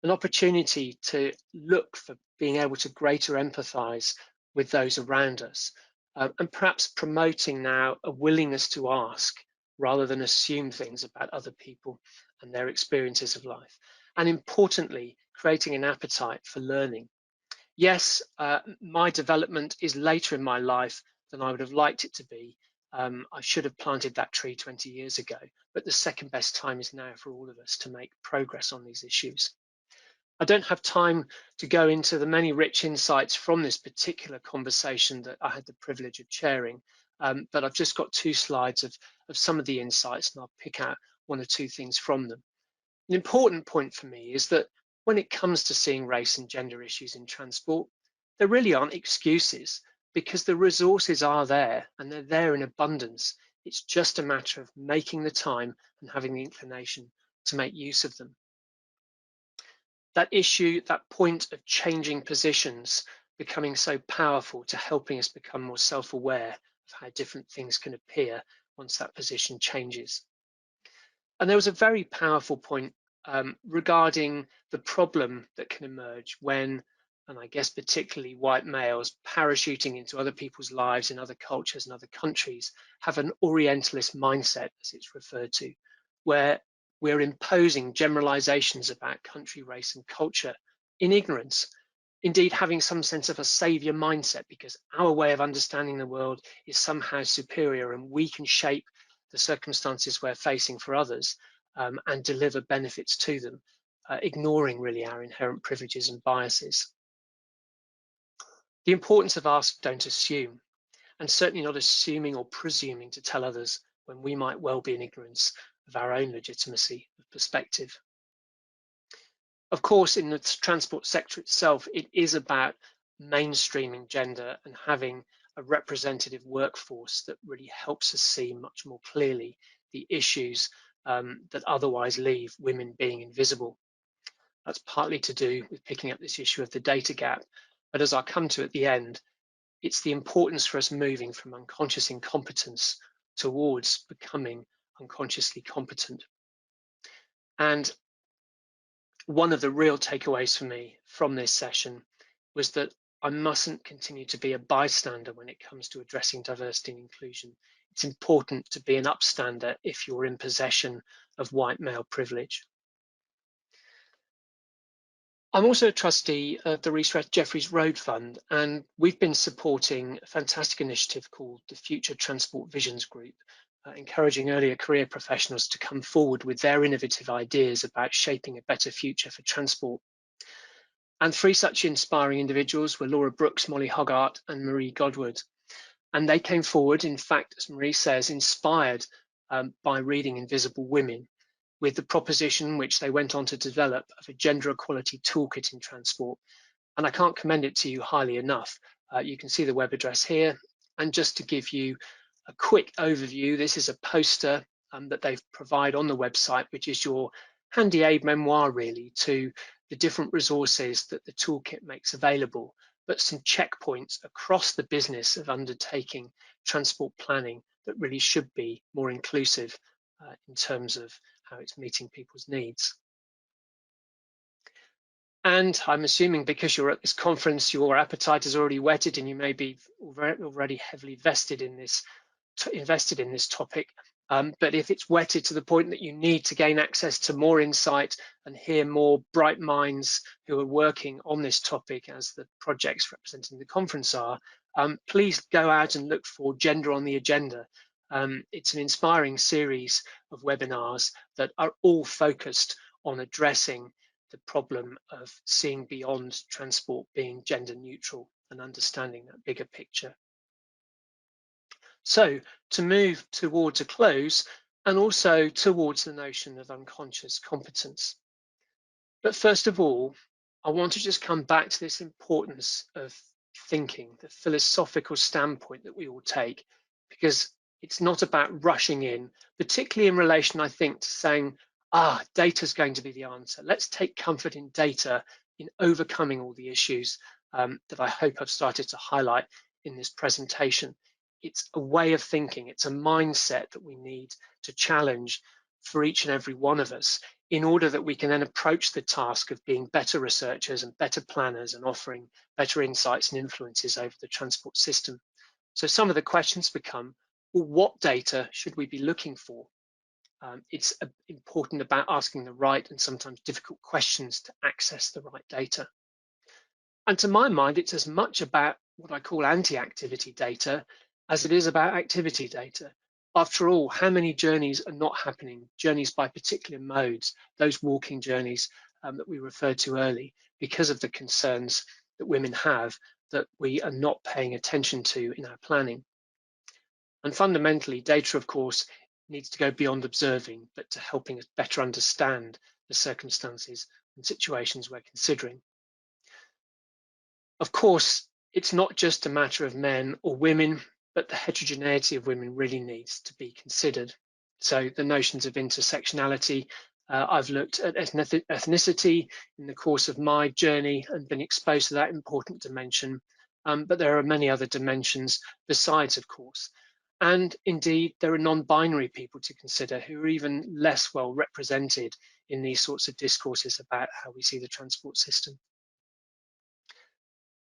an opportunity to look for being able to greater empathize with those around us, and perhaps promoting now a willingness to ask rather than assume things about other people and their experiences of life. And importantly, creating an appetite for learning. Yes, my development is later in my life than I would have liked it to be. I should have planted that tree 20 years ago, but the second best time is now for all of us to make progress on these issues. I don't have time to go into the many rich insights from this particular conversation that I had the privilege of chairing, but I've just got 2 slides of some of the insights, and I'll pick out 1 or 2 things from them. An important point for me is that when it comes to seeing race and gender issues in transport, there really aren't excuses, because the resources are there and they're there in abundance. It's just a matter of making the time and having the inclination to make use of them. That issue, that point of changing positions, becoming so powerful to helping us become more self-aware of how different things can appear once that position changes. And there was a very powerful point regarding the problem that can emerge when, and I guess particularly white males parachuting into other people's lives in other cultures and other countries, have an Orientalist mindset, as it's referred to, where we're imposing generalizations about country, race, and culture in ignorance. Indeed, having some sense of a savior mindset, because our way of understanding the world is somehow superior and we can shape the circumstances we're facing for others and deliver benefits to them, ignoring really our inherent privileges and biases. The importance of ask, don't assume, and certainly not assuming or presuming to tell others when we might well be in ignorance of our own legitimacy of perspective. Of course, in the transport sector itself, it is about mainstreaming gender and having a representative workforce that really helps us see much more clearly the issues that otherwise leave women being invisible. That's partly to do with picking up this issue of the data gap, but as I'll come to at the end, it's the importance for us moving from unconscious incompetence towards becoming unconsciously competent. And one of the real takeaways for me from this session was that I mustn't continue to be a bystander when it comes to addressing diversity and inclusion. It's important to be an upstander if you're in possession of white male privilege. I'm also a trustee of the Rees Jeffreys Road Fund, and we've been supporting a fantastic initiative called the Future Transport Visions Group, encouraging earlier career professionals to come forward with their innovative ideas about shaping a better future for transport. And 3 such inspiring individuals were Laura Brooks, Molly Hoggart, and Marie Godward. And they came forward, in fact, as Marie says, inspired by reading Invisible Women, with the proposition which they went on to develop of a gender equality toolkit in transport. And I can't commend it to you highly enough. You can see the web address here. And just to give you a quick overview, this is a poster that they've provided on the website, which is your handy aid memoir really to the different resources that the toolkit makes available, but some checkpoints across the business of undertaking transport planning that really should be more inclusive in terms of how it's meeting people's needs. And I'm assuming because you're at this conference, your appetite is already whetted and you may be already heavily invested in this topic. But if it's whetted to the point that you need to gain access to more insight and hear more bright minds who are working on this topic, as the projects representing the conference are, please go out and look for Gender on the Agenda. It's an inspiring series of webinars that are all focused on addressing the problem of seeing beyond transport being gender neutral and understanding that bigger picture. So to move towards a close and also towards the notion of unconscious competence. But first of all, I want to just come back to this importance of thinking, the philosophical standpoint that we all take, because it's not about rushing in, particularly in relation, I think, to saying data is going to be the answer. Let's take comfort in data in overcoming all the issues that I hope I've started to highlight in this presentation. It's a way of thinking, it's a mindset that we need to challenge for each and every one of us in order that we can then approach the task of being better researchers and better planners and offering better insights and influences over the transport system. So some of the questions become, well, what data should we be looking for? It's important about asking the right and sometimes difficult questions to access the right data. And to my mind, it's as much about what I call anti-activity data as it is about activity data. After all, how many journeys are not happening, journeys by particular modes, those walking journeys that we referred to early, because of the concerns that women have that we are not paying attention to in our planning. And fundamentally, data, of course, needs to go beyond observing, but to helping us better understand the circumstances and situations we're considering. Of course, it's not just a matter of men or women, but the heterogeneity of women really needs to be considered. So the notions of intersectionality, I've looked at ethnicity in the course of my journey and been exposed to that important dimension, but there are many other dimensions besides, of course. And indeed, there are non-binary people to consider who are even less well represented in these sorts of discourses about how we see the transport system.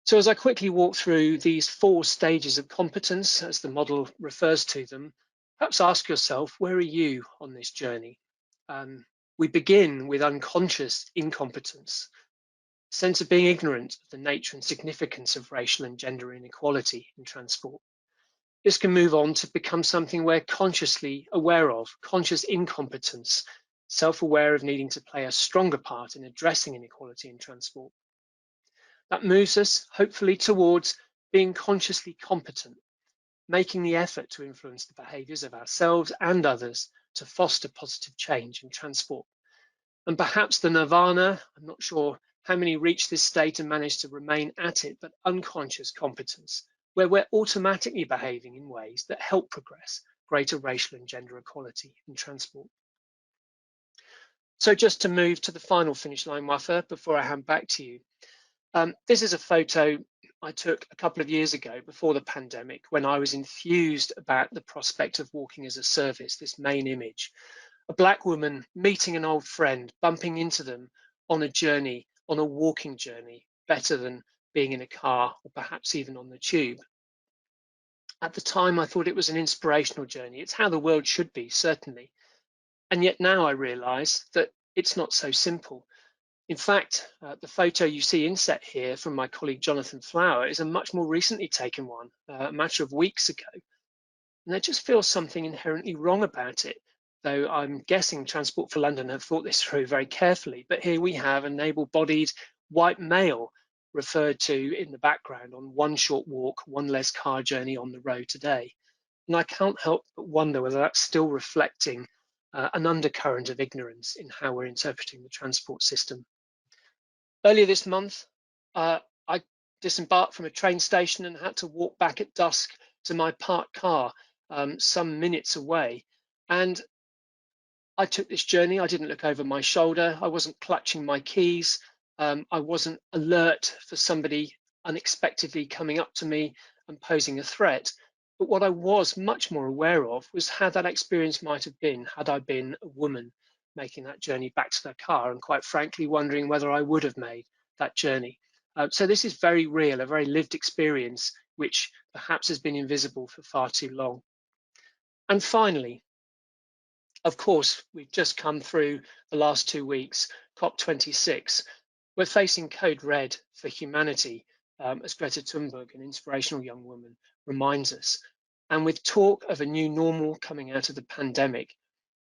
So as I quickly walk through these 4 stages of competence, as the model refers to them, perhaps ask yourself, where are you on this journey? We begin with unconscious incompetence, a sense of being ignorant of the nature and significance of racial and gender inequality in transport. This can move on to become something we're consciously aware of, conscious incompetence, self-aware of needing to play a stronger part in addressing inequality in transport. That moves us, hopefully, towards being consciously competent, making the effort to influence the behaviours of ourselves and others to foster positive change in transport. And perhaps the nirvana, I'm not sure how many reach this state and manage to remain at it, but unconscious competence, where we're automatically behaving in ways that help progress greater racial and gender equality in transport. So just to move to the final finish line, Wafa, before I hand back to you. This is a photo I took a couple of years ago before the pandemic when I was enthused about the prospect of walking as a service, this main image. A black woman meeting an old friend, bumping into them on a journey, on a walking journey, better than being in a car or perhaps even on the tube. At the time, I thought it was an inspirational journey. It's how the world should be, certainly. And yet now I realise that it's not so simple. In fact, the photo you see inset here from my colleague Jonathan Flower is a much more recently taken one, a matter of weeks ago. And there just feels something inherently wrong about it, though I'm guessing Transport for London have thought this through very carefully. But here we have an able-bodied white male referred to in the background on one short walk, one less car journey on the road today. And I can't help but wonder whether that's still reflecting an undercurrent of ignorance in how we're interpreting the transport system. Earlier this month, I disembarked from a train station and had to walk back at dusk to my parked car some minutes away. And I took this journey. I didn't look over my shoulder. I wasn't clutching my keys. I wasn't alert for somebody unexpectedly coming up to me and posing a threat. But what I was much more aware of was how that experience might have been had I been a woman making that journey back to their car, and quite frankly wondering whether I would have made that journey. So this is very real, a very lived experience, which perhaps has been invisible for far too long. And finally, of course, we've just come through the last 2 weeks, COP26. We're facing code red for humanity, as Greta Thunberg, an inspirational young woman, reminds us. And with talk of a new normal coming out of the pandemic,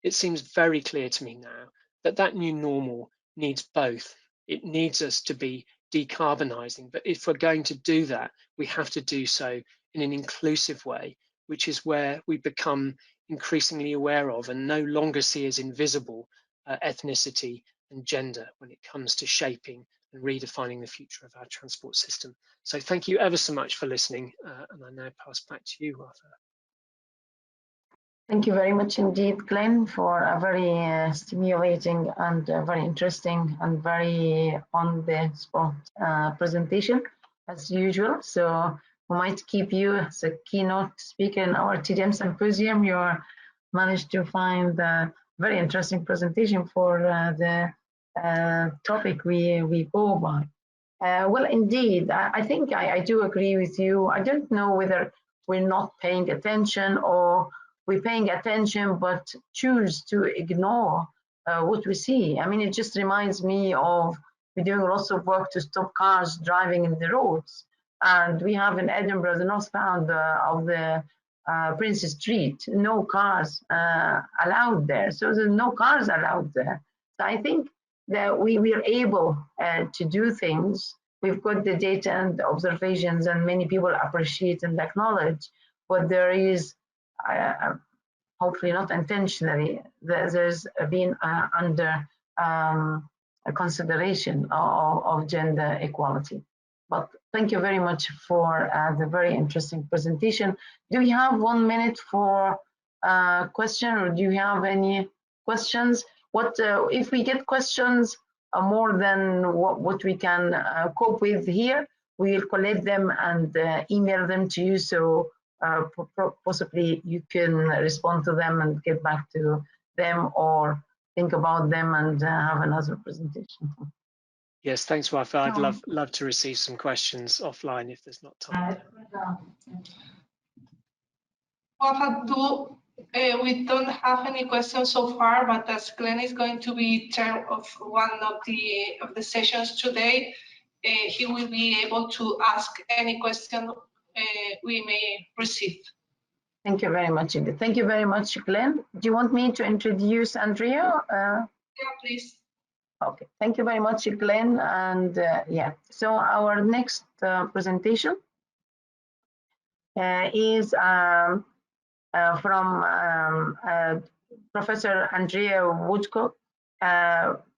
it seems very clear to me now that that new normal needs both. It needs us to be decarbonising, but if we're going to do that, we have to do so in an inclusive way, which is where we become increasingly aware of and no longer see as invisible ethnicity and gender when it comes to shaping and redefining the future of our transport system. So thank you ever so much for listening, and I now pass back to you, Arthur. Thank you very much indeed, Glenn, for a very stimulating and very interesting and very on the spot presentation as usual. So we might keep you as a keynote speaker in our TDM symposium. You managed to find a very interesting presentation for the topic we go by. Well, indeed, I think I do agree with you. I don't know whether we're not paying attention or we're paying attention but choose to ignore what we see. I mean, it just reminds me of we're doing lots of work to stop cars driving in the roads. And we have in Edinburgh, the northbound of the Princes Street, no cars allowed there. So there's no cars allowed there. So I think that we are able to do things. We've got the data and the observations, and many people appreciate and acknowledge, but there is, hopefully not intentionally, there's been under a consideration of gender equality. But thank you very much for the very interesting presentation. Do we have 1 minute for question, or do you have any questions? What if we get questions more than what we can cope with here, we'll collect them and email them to you, so possibly you can respond to them and get back to them or think about them and have another presentation. Yes, thanks, Wafa. I'd love to receive some questions offline if there's not time. Wafa, we don't have any questions so far, but as Glenn is going to be chair of one of the sessions today, he will be able to ask any question we may receive. Thank you very much, indeed. Thank you very much, Glenn. Do you want me to introduce Andrea? Yeah, please. Okay, thank you very much, Glenn. And yeah, so our next presentation is from Professor Andrea Woodcock.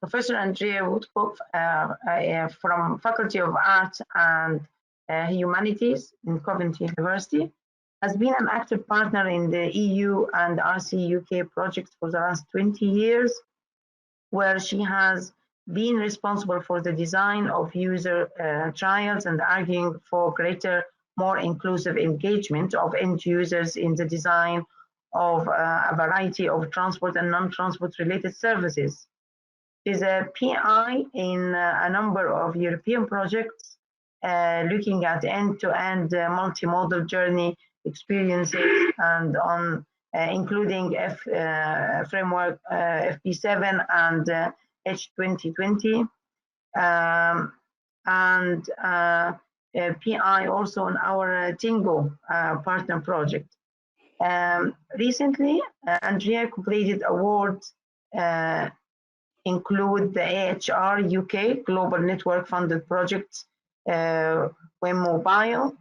Professor Andrea Woodcock from Faculty of Arts and Humanities in Coventry University has been an active partner in the EU and RC UK projects for the last 20 years, where she has been responsible for the design of user trials and arguing for greater, more inclusive engagement of end users in the design of a variety of transport and non-transport related services. She is a PI in a number of European projects looking at end-to-end multimodal journey experiences and on including framework FP7 and H2020, and PI also on our TInnGO partner project. Recently, Andrea completed awards include the AHR UK Global Network funded projects, when mobile,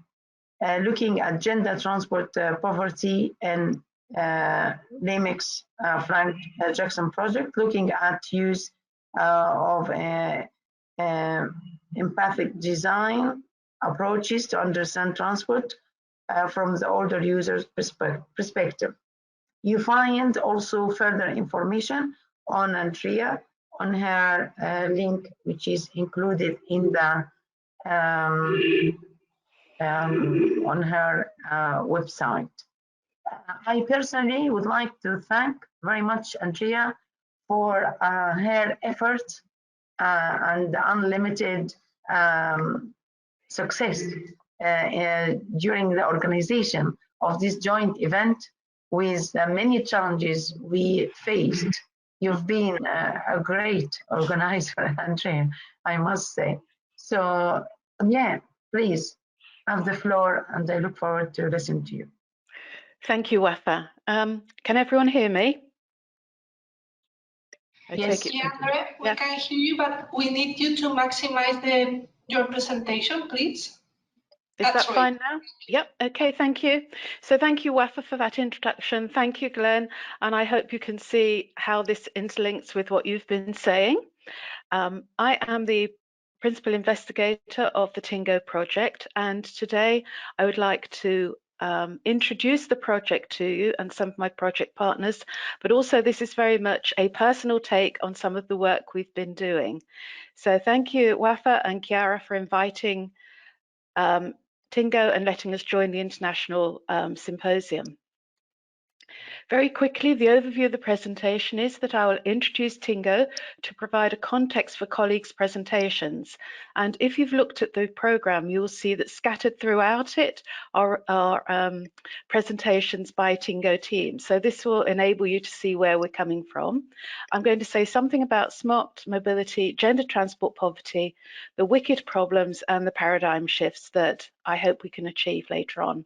looking at gender transport poverty, and LAMEX Frank Jackson project, looking at use of empathic design approaches to understand transport from the older user's perspective. You find also further information on Andrea on her link, which is included in the on her website. I personally would like to thank very much Andrea for her efforts and unlimited success during the organization of this joint event with many challenges we faced. You've been a great organizer, Andrea, I must say. So yeah, please have the floor, and I look forward to listening to you. Thank you, Wafa. Can everyone hear me? Yes. Yeah, we can hear you, but we need you to maximize your presentation, please. Is that fine now? Yep. Okay, thank you. So thank you, Wafa, for that introduction. Thank you, Glenn. And I hope you can see how this interlinks with what you've been saying. I am the principal investigator of the TInnGO project, and today I would like to introduce the project to you and some of my project partners, but also this is very much a personal take on some of the work we've been doing. So thank you, Wafa and Chiara, for inviting TInnGO and letting us join the International Symposium. Very quickly, the overview of the presentation is that I will introduce TInnGO to provide a context for colleagues' presentations. And if you've looked at the programme, you will see that scattered throughout it are presentations by TInnGO teams. So this will enable you to see where we're coming from. I'm going to say something about smart mobility, gender transport poverty, the wicked problems and the paradigm shifts that I hope we can achieve later on.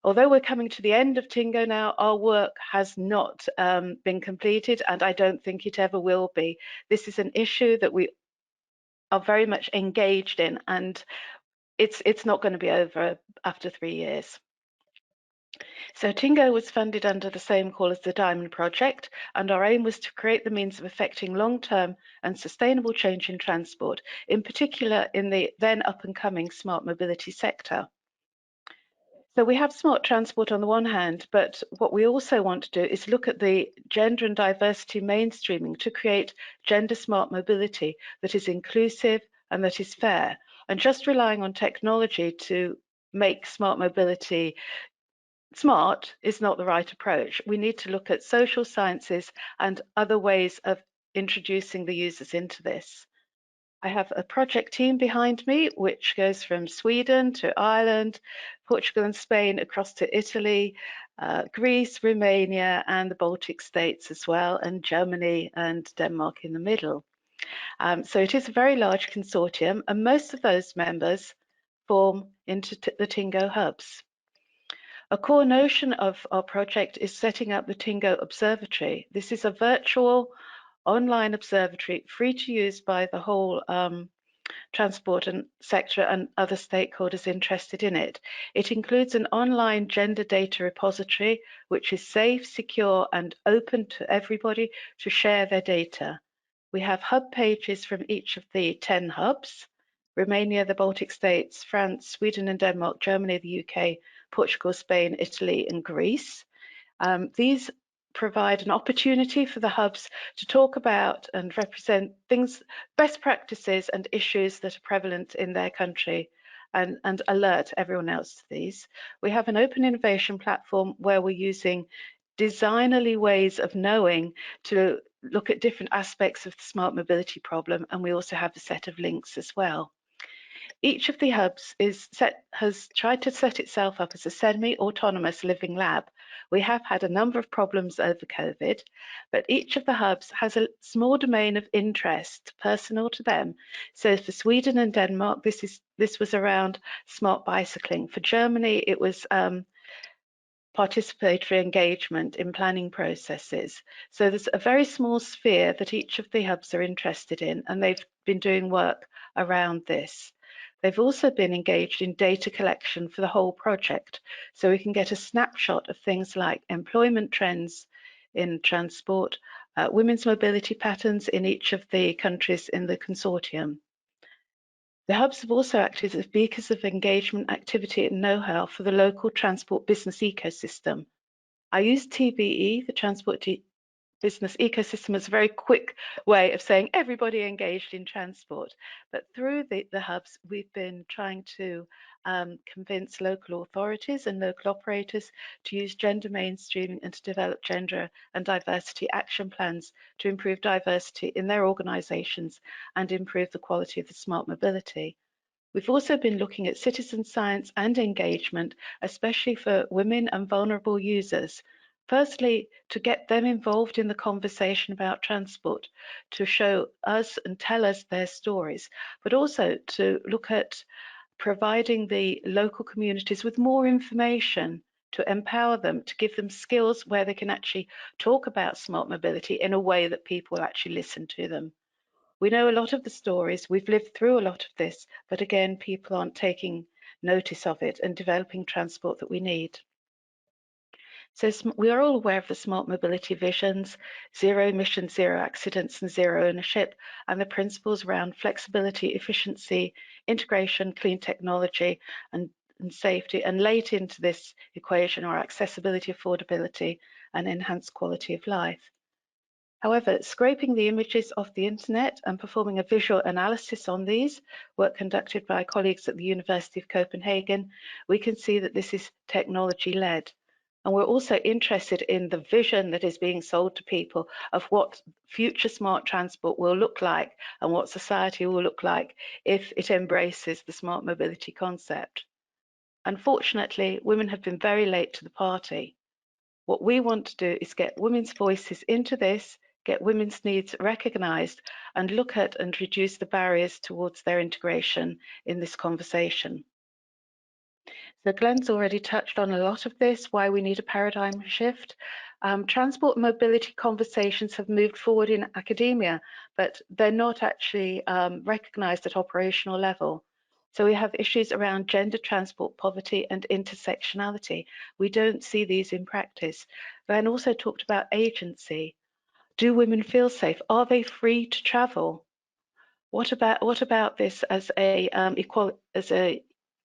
Although we're coming to the end of TInnGO now, our work has not been completed, and I don't think it ever will be. This is an issue that we are very much engaged in, and it's not going to be over after 3 years. So TInnGO was funded under the same call as the Diamond Project, and our aim was to create the means of effecting long-term and sustainable change in transport, in particular in the then up-and-coming smart mobility sector. So we have smart transport on the one hand, but what we also want to do is look at the gender and diversity mainstreaming to create gender smart mobility that is inclusive and that is fair. And just relying on technology to make smart mobility smart is not the right approach. We need to look at social sciences and other ways of introducing the users into this. I have a project team behind me, which goes from Sweden to Ireland, Portugal and Spain, across to Italy, Greece, Romania, and the Baltic states as well, and Germany and Denmark in the middle. So it is a very large consortium, and most of those members form into the TInnGO hubs. A core notion of our project is setting up the Tingo Observatory. This is a virtual online observatory free to use by the whole transport and sector and other stakeholders interested in it. It includes an online gender data repository which is safe, secure and open to everybody to share their data. We have hub pages from each of the 10 hubs: Romania, the Baltic states, France, Sweden and Denmark, Germany, the UK, Portugal, Spain, Italy and Greece. These provide an opportunity for the hubs to talk about and represent things, best practices and issues that are prevalent in their country and alert everyone else to these. We have an open innovation platform where we're using designerly ways of knowing to look at different aspects of the smart mobility problem, and we also have a set of links as well. Each of the hubs has tried to set itself up as a semi-autonomous living lab. We have had a number of problems over COVID, but each of the hubs has a small domain of interest personal to them. So for Sweden and Denmark, this was around smart bicycling. For Germany, it was participatory engagement in planning processes. So there's a very small sphere that each of the hubs are interested in, and they've been doing work around this. They've also been engaged in data collection for the whole project, so we can get a snapshot of things like employment trends in transport, women's mobility patterns in each of the countries in the consortium. The hubs have also acted as beacons of engagement, activity and know-how for the local transport business ecosystem. I use TBE, the Transport Business Ecosystem, as a very quick way of saying everybody engaged in transport. But through the hubs, we've been trying to convince local authorities and local operators to use gender mainstreaming and to develop gender and diversity action plans to improve diversity in their organisations and improve the quality of the smart mobility. We've also been looking at citizen science and engagement, especially for women and vulnerable users. Firstly, to get them involved in the conversation about transport, to show us and tell us their stories, but also to look at providing the local communities with more information to empower them, to give them skills where they can actually talk about smart mobility in a way that people actually listen to them. We know a lot of the stories, we've lived through a lot of this, but again, people aren't taking notice of it and developing transport that we need. So we are all aware of the smart mobility visions, zero emissions, zero accidents and zero ownership, and the principles around flexibility, efficiency, integration, clean technology and and safety, and late into this equation are accessibility, affordability, and enhanced quality of life. However, scraping the images off the internet and performing a visual analysis on these, work conducted by colleagues at the University of Copenhagen, we can see that this is technology-led. And we're also interested in the vision that is being sold to people of what future smart transport will look like and what society will look like if it embraces the smart mobility concept. Unfortunately, women have been very late to the party. What we want to do is get women's voices into this, get women's needs recognised, and look at and reduce the barriers towards their integration in this conversation. So Glenn's already touched on a lot of this, why we need a paradigm shift. Transport and mobility conversations have moved forward in academia, but they're not actually recognised at operational level. So we have issues around gender, transport, poverty, and intersectionality. We don't see these in practice. Glenn also talked about agency. Do women feel safe? Are they free to travel? What about this as a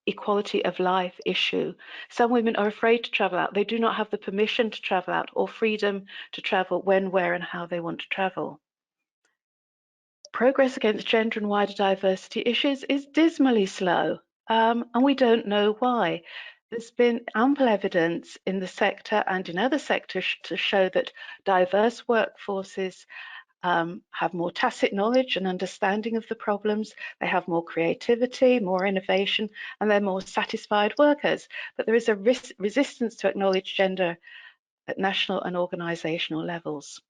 equality of life issue? Some women are afraid to travel out. They do not have the permission to travel out or freedom to travel when, where, and how they want to travel. Progress against gender and wider diversity issues is dismally slow, and we don't know why. There's been ample evidence in the sector and in other sectors to show that diverse workforces have more tacit knowledge and understanding of the problems, they have more creativity, more innovation, and they're more satisfied workers. But there is a resistance to acknowledge gender at national and organisational levels.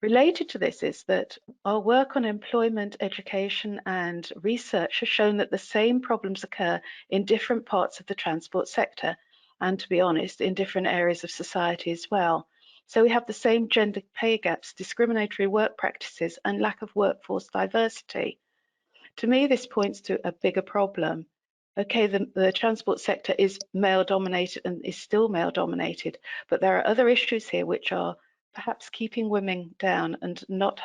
Related to this is that our work on employment, education and research has shown that the same problems occur in different parts of the transport sector and, to be honest, in different areas of society as well. So we have the same gender pay gaps, discriminatory work practices and lack of workforce diversity. To me, this points to a bigger problem. Okay, the transport sector is male dominated and is still male dominated, but there are other issues here which are perhaps keeping women down and not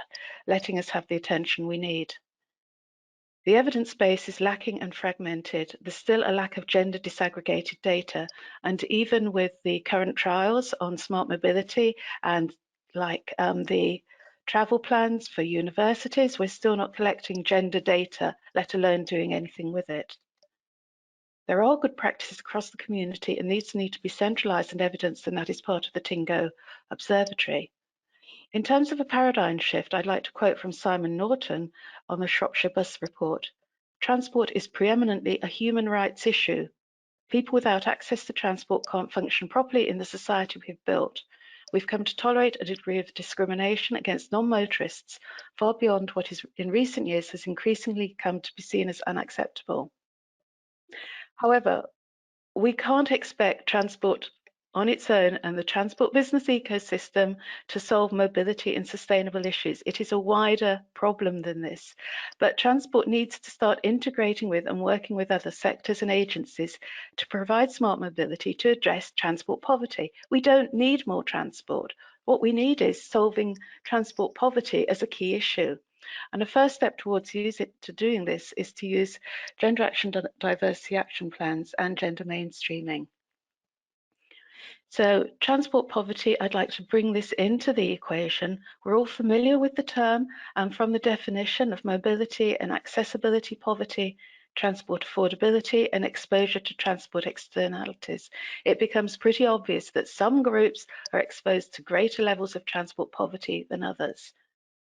letting us have the attention we need. The evidence base is lacking and fragmented. There's still a lack of gender disaggregated data, and even with the current trials on smart mobility and like the travel plans for universities, we're still not collecting gender data, let alone doing anything with it. There are good practices across the community and these need to be centralised and evidenced, and that is part of the Tingo Observatory. In terms of a paradigm shift, I'd like to quote from Simon Norton on the Shropshire Bus Report. Transport is preeminently a human rights issue. People without access to transport can't function properly in the society we've built. We've come to tolerate a degree of discrimination against non-motorists far beyond what is in recent years has increasingly come to be seen as unacceptable. However, we can't expect transport on its own and the transport business ecosystem to solve mobility and sustainable issues. It is a wider problem than this, but transport needs to start integrating with and working with other sectors and agencies to provide smart mobility to address transport poverty. We don't need more transport. What we need is solving transport poverty as a key issue. And a first step towards doing this is to use gender action diversity action plans and gender mainstreaming. So transport poverty, I'd like to bring this into the equation. We're all familiar with the term, and from the definition of mobility and accessibility poverty, transport affordability and exposure to transport externalities, it becomes pretty obvious that some groups are exposed to greater levels of transport poverty than others.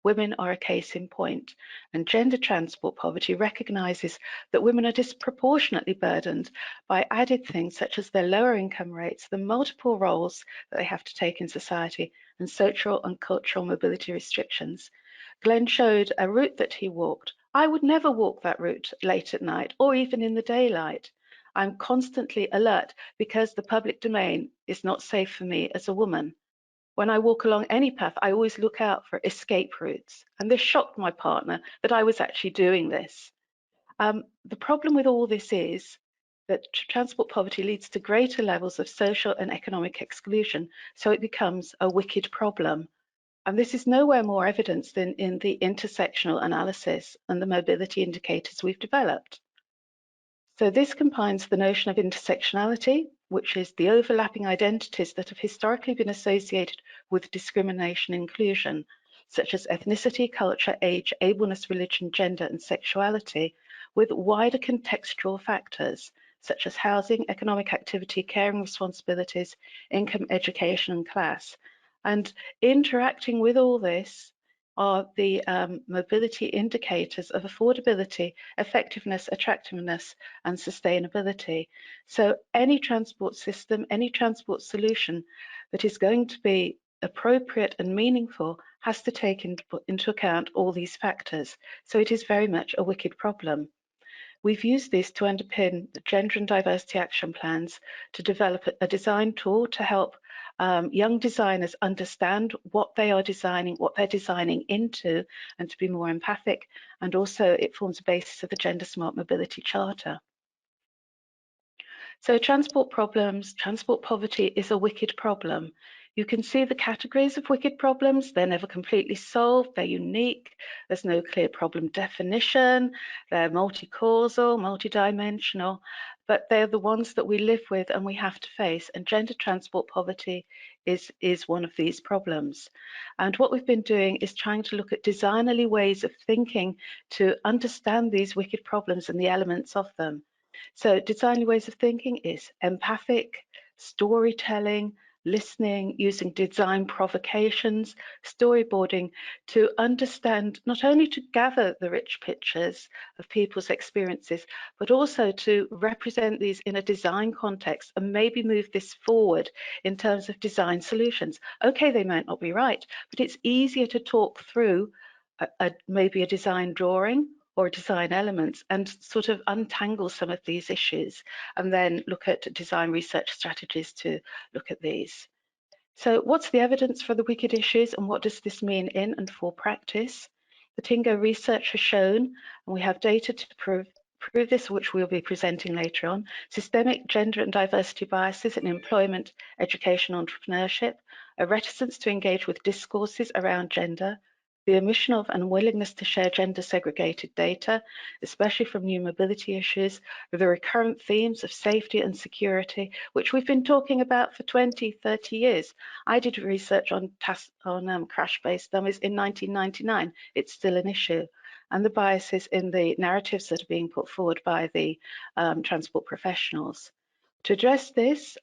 Women are a case in point, and gender transport poverty recognises that women are disproportionately burdened by added things such as their lower income rates, the multiple roles that they have to take in society, and social and cultural mobility restrictions. Glenn showed a route that he walked. I would never walk that route late at night or even in the daylight. I'm constantly alert because the public domain is not safe for me as a woman. When I walk along any path, I always look out for escape routes. And this shocked my partner that I was actually doing this. The problem with all this is that transport poverty leads to greater levels of social and economic exclusion, so it becomes a wicked problem. And this is nowhere more evident than in the intersectional analysis and the mobility indicators we've developed. So this combines the notion of intersectionality, which is the overlapping identities that have historically been associated with discrimination and inclusion, such as ethnicity, culture, age, ableness, religion, gender, and sexuality, with wider contextual factors, such as housing, economic activity, caring responsibilities, income, education, and class. And interacting with all this are the mobility indicators of affordability, effectiveness, attractiveness, and sustainability. So any transport system, any transport solution that is going to be appropriate and meaningful has to take into account all these factors. So it is very much a wicked problem. We've used this to underpin the gender and diversity action plans to develop a design tool to help young designers understand what they are designing, what they're designing into, and to be more empathic. And also it forms a basis of the Gender Smart Mobility Charter. So transport problems, transport poverty is a wicked problem. You can see the categories of wicked problems. They're never completely solved. They're unique. There's no clear problem definition. They're multi-causal, multi-dimensional, but they're the ones that we live with and we have to face. And gender transport poverty is one of these problems. And what we've been doing is trying to look at designerly ways of thinking to understand these wicked problems and the elements of them. So design ways of thinking is empathic, storytelling, listening, using design provocations, storyboarding to understand, not only to gather the rich pictures of people's experiences, but also to represent these in a design context and maybe move this forward in terms of design solutions. Okay, they might not be right, but it's easier to talk through maybe a design drawing or design elements and sort of untangle some of these issues and then look at design research strategies to look at these. So what's the evidence for the wicked issues and what does this mean in and for practice? The TInnGO research has shown, and we have data to prove this, which we'll be presenting later on, systemic gender and diversity biases in employment, education, entrepreneurship, a reticence to engage with discourses around gender, the omission of and unwillingness to share gender segregated data, especially from new mobility issues, with the recurrent themes of safety and security, which we've been talking about for 20, 30 years. I did research on crash-based dummies in 1999. It's still an issue. And the biases in the narratives that are being put forward by the transport professionals. To address this,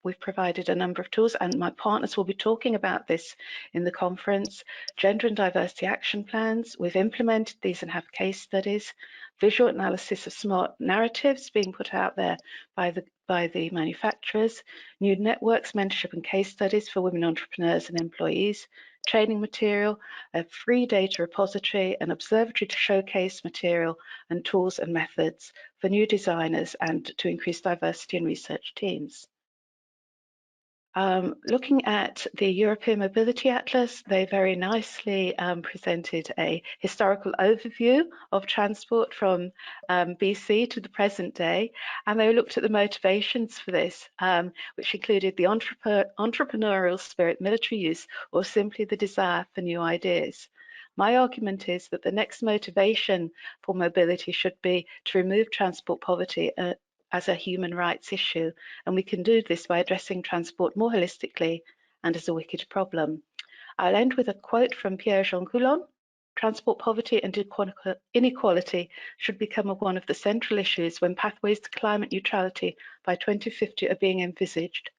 we've provided a number of tools, and my partners will be talking about this in the conference. Gender and diversity action plans, we've implemented these and have case studies. Visual analysis of smart narratives being put out there by the manufacturers. New networks, mentorship and case studies for women entrepreneurs and employees. Training material, a free data repository, an observatory to showcase material and tools and methods for new designers and to increase diversity in research teams. Looking at the European Mobility Atlas, they very nicely presented a historical overview of transport from BC to the present day, and they looked at the motivations for this, which included the entrepreneurial spirit, military use, or simply the desire for new ideas. My argument is that the next motivation for mobility should be to remove transport poverty as a human rights issue, and we can do this by addressing transport more holistically and as a wicked problem. I'll end with a quote from Pierre-Jean Coulon. Transport poverty and inequality should become one of the central issues when pathways to climate neutrality by 2050 are being envisaged.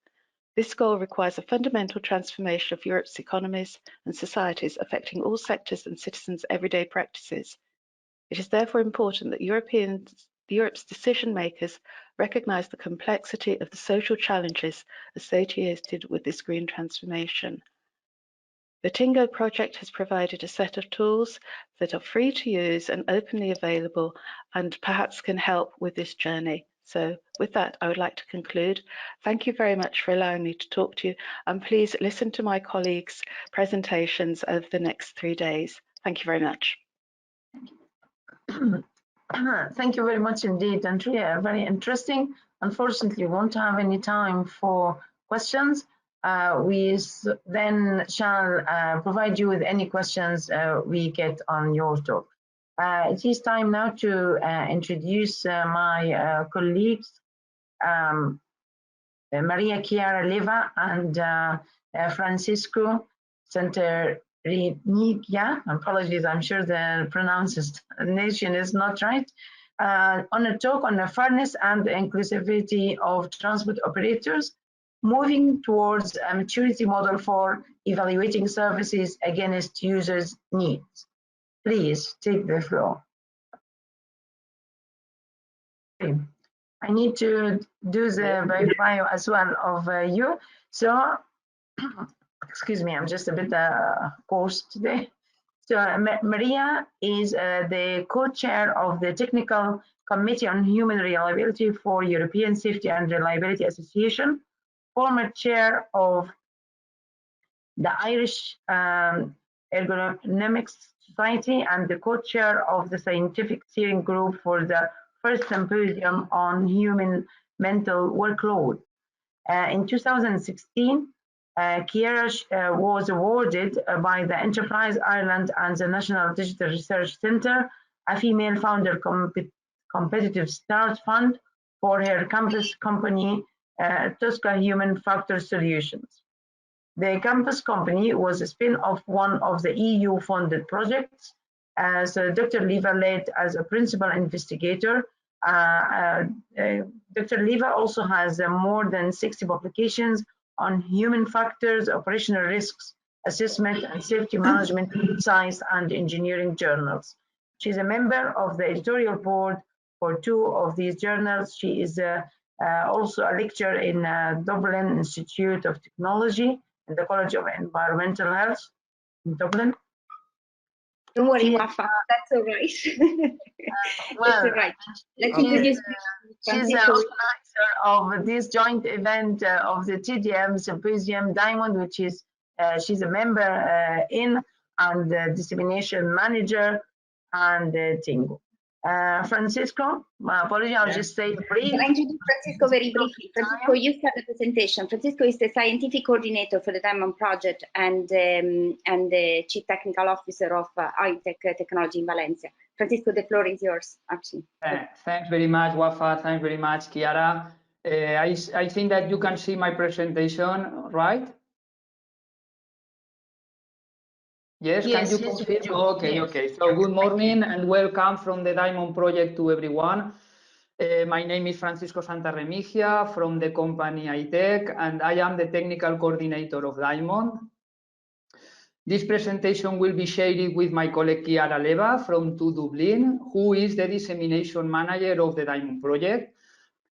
This goal requires a fundamental transformation of Europe's economies and societies, affecting all sectors and citizens' everyday practices. It is therefore important that Europe's decision makers recognise the complexity of the social challenges associated with this green transformation. The TInnGO project has provided a set of tools that are free to use and openly available and perhaps can help with this journey. So with that, I would like to conclude. Thank you very much for allowing me to talk to you, and please listen to my colleagues' presentations over the next 3 days. Thank you very much. Thank you very much indeed, Andrea. Very interesting. Unfortunately, we won't have any time for questions. We then shall provide you with any questions we get on your talk. It is time now to introduce my colleagues, Maria Chiara Leva and Francisco Santariniga. Apologies, I'm sure the pronunciation is not right. On a talk on the fairness and inclusivity of transport operators, moving towards a maturity model for evaluating services against users' needs. Please take the floor. Okay. I need to do the bio as well of you. So, excuse me, I'm just a bit hoarse today. So Maria is the co-chair of the Technical Committee on Human Reliability for European Safety and Reliability Association, former chair of the Irish Ergonomics Society, and the co-chair of the Scientific Steering Group for the first symposium on human mental workload. In 2016, Chiara was awarded by the Enterprise Ireland and the National Digital Research Centre a Female Founder Competitive Start Fund for her campus company, Tosca Human Factor Solutions. The campus company was a spin-off one of the EU-funded projects. So Dr. Leva led as a principal investigator. Dr. Leva also has more than 60 publications on human factors, operational risks assessment, and safety management in science and engineering journals. She's a member of the editorial board for 2 of these journals. She is also a lecturer in Dublin Institute of Technology in the College of Environmental Health in Dublin. Don't worry, Wafa, that's all right. Well, that's all right. Let's introduce she's the organizer of this joint event of the TDM Symposium Diamond, which is she's a member in, and the dissemination manager, and TINGO. Francisco, my apology, I'll just say brief. Can I introduce Francisco very briefly? Francisco, you start the presentation. Francisco is the scientific coordinator for the Diamond Project and the chief technical officer of high-tech technology in Valencia. Francisco, the floor is yours, actually. Thanks very much, Wafa. Thanks very much, Chiara. I think that you can see my presentation, right? Yes, can you confirm? Okay, yes. Okay. So good morning and welcome from the Diamond Project to everyone. My name is Francisco Santarremigia from the company iTech, and I am the technical coordinator of Diamond. This presentation will be shared with my colleague Chiara Leva from TU Dublin, who is the dissemination manager of the Diamond Project.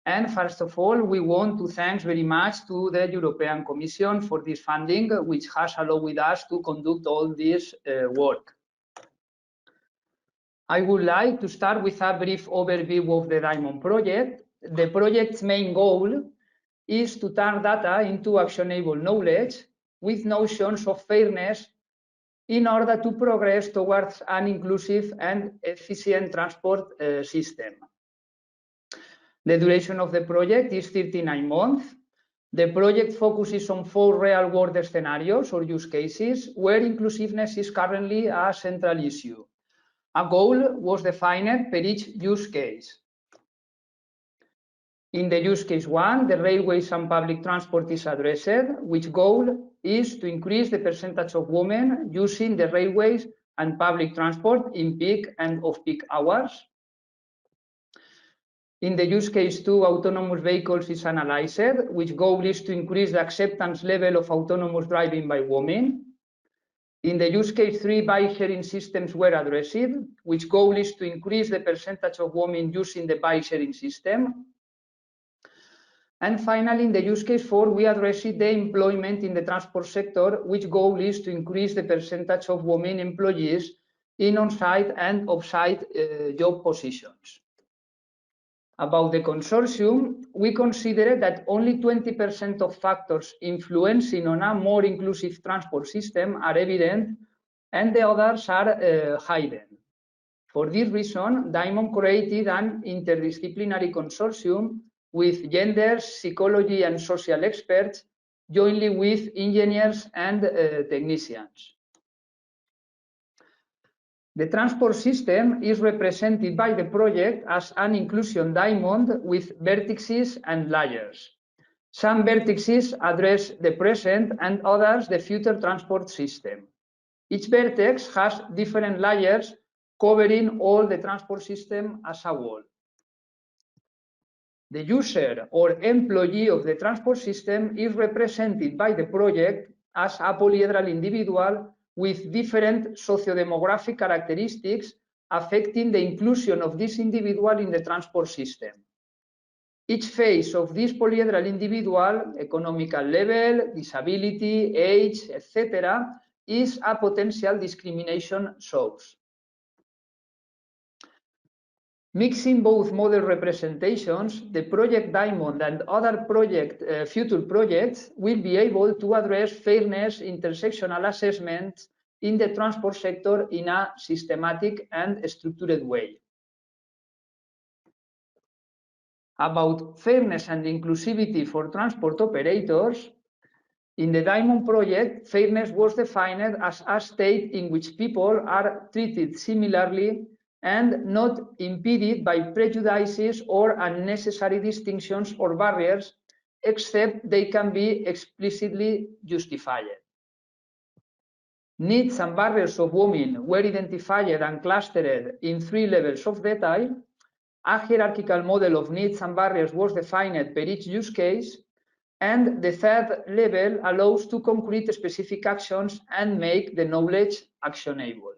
And first of all, we want to thank very much to the European Commission for this funding, which has allowed us to conduct all this work. I would like to start with a brief overview of the Diamond Project. The project's main goal is to turn data into actionable knowledge with notions of fairness in order to progress towards an inclusive and efficient transport system. The duration of the project is 39 months. The project focuses on 4 real-world scenarios or use cases where inclusiveness is currently a central issue. A goal was defined per each use case. In the use case 1, the railways and public transport is addressed, which goal is to increase the percentage of women using the railways and public transport in peak and off-peak hours. In the use case 2, autonomous vehicles is analyzed, which goal is to increase the acceptance level of autonomous driving by women. In the use case 3, bike-sharing systems were addressed, which goal is to increase the percentage of women using the bike-sharing system. And finally, in the use case 4, we addressed the employment in the transport sector, which goal is to increase the percentage of women employees in on-site and off-site job positions. About the consortium, we consider that only 20% of factors influencing on a more inclusive transport system are evident, and the others are hidden. For this reason, Diamond created an interdisciplinary consortium with gender, psychology, and social experts, jointly with engineers and technicians. The transport system is represented by the project as an inclusion diamond with vertices and layers. Some vertices address the present and others the future transport system. Each vertex has different layers covering all the transport system as a whole. The user or employee of the transport system is represented by the project as a polyhedral individual with different sociodemographic characteristics affecting the inclusion of this individual in the transport system. Each phase of this polyhedral individual, economical level, disability, age, etc., is a potential discrimination source. Mixing both model representations, the Project Diamond and other future projects will be able to address fairness intersectional assessments in the transport sector in a systematic and structured way. About fairness and inclusivity for transport operators, in the Diamond project, fairness was defined as a state in which people are treated similarly and not impeded by prejudices or unnecessary distinctions or barriers, except they can be explicitly justified. Needs and barriers of women were identified and clustered in 3 levels of detail. A hierarchical model of needs and barriers was defined per each use case, and the 3rd level allows to concrete specific actions and make the knowledge actionable.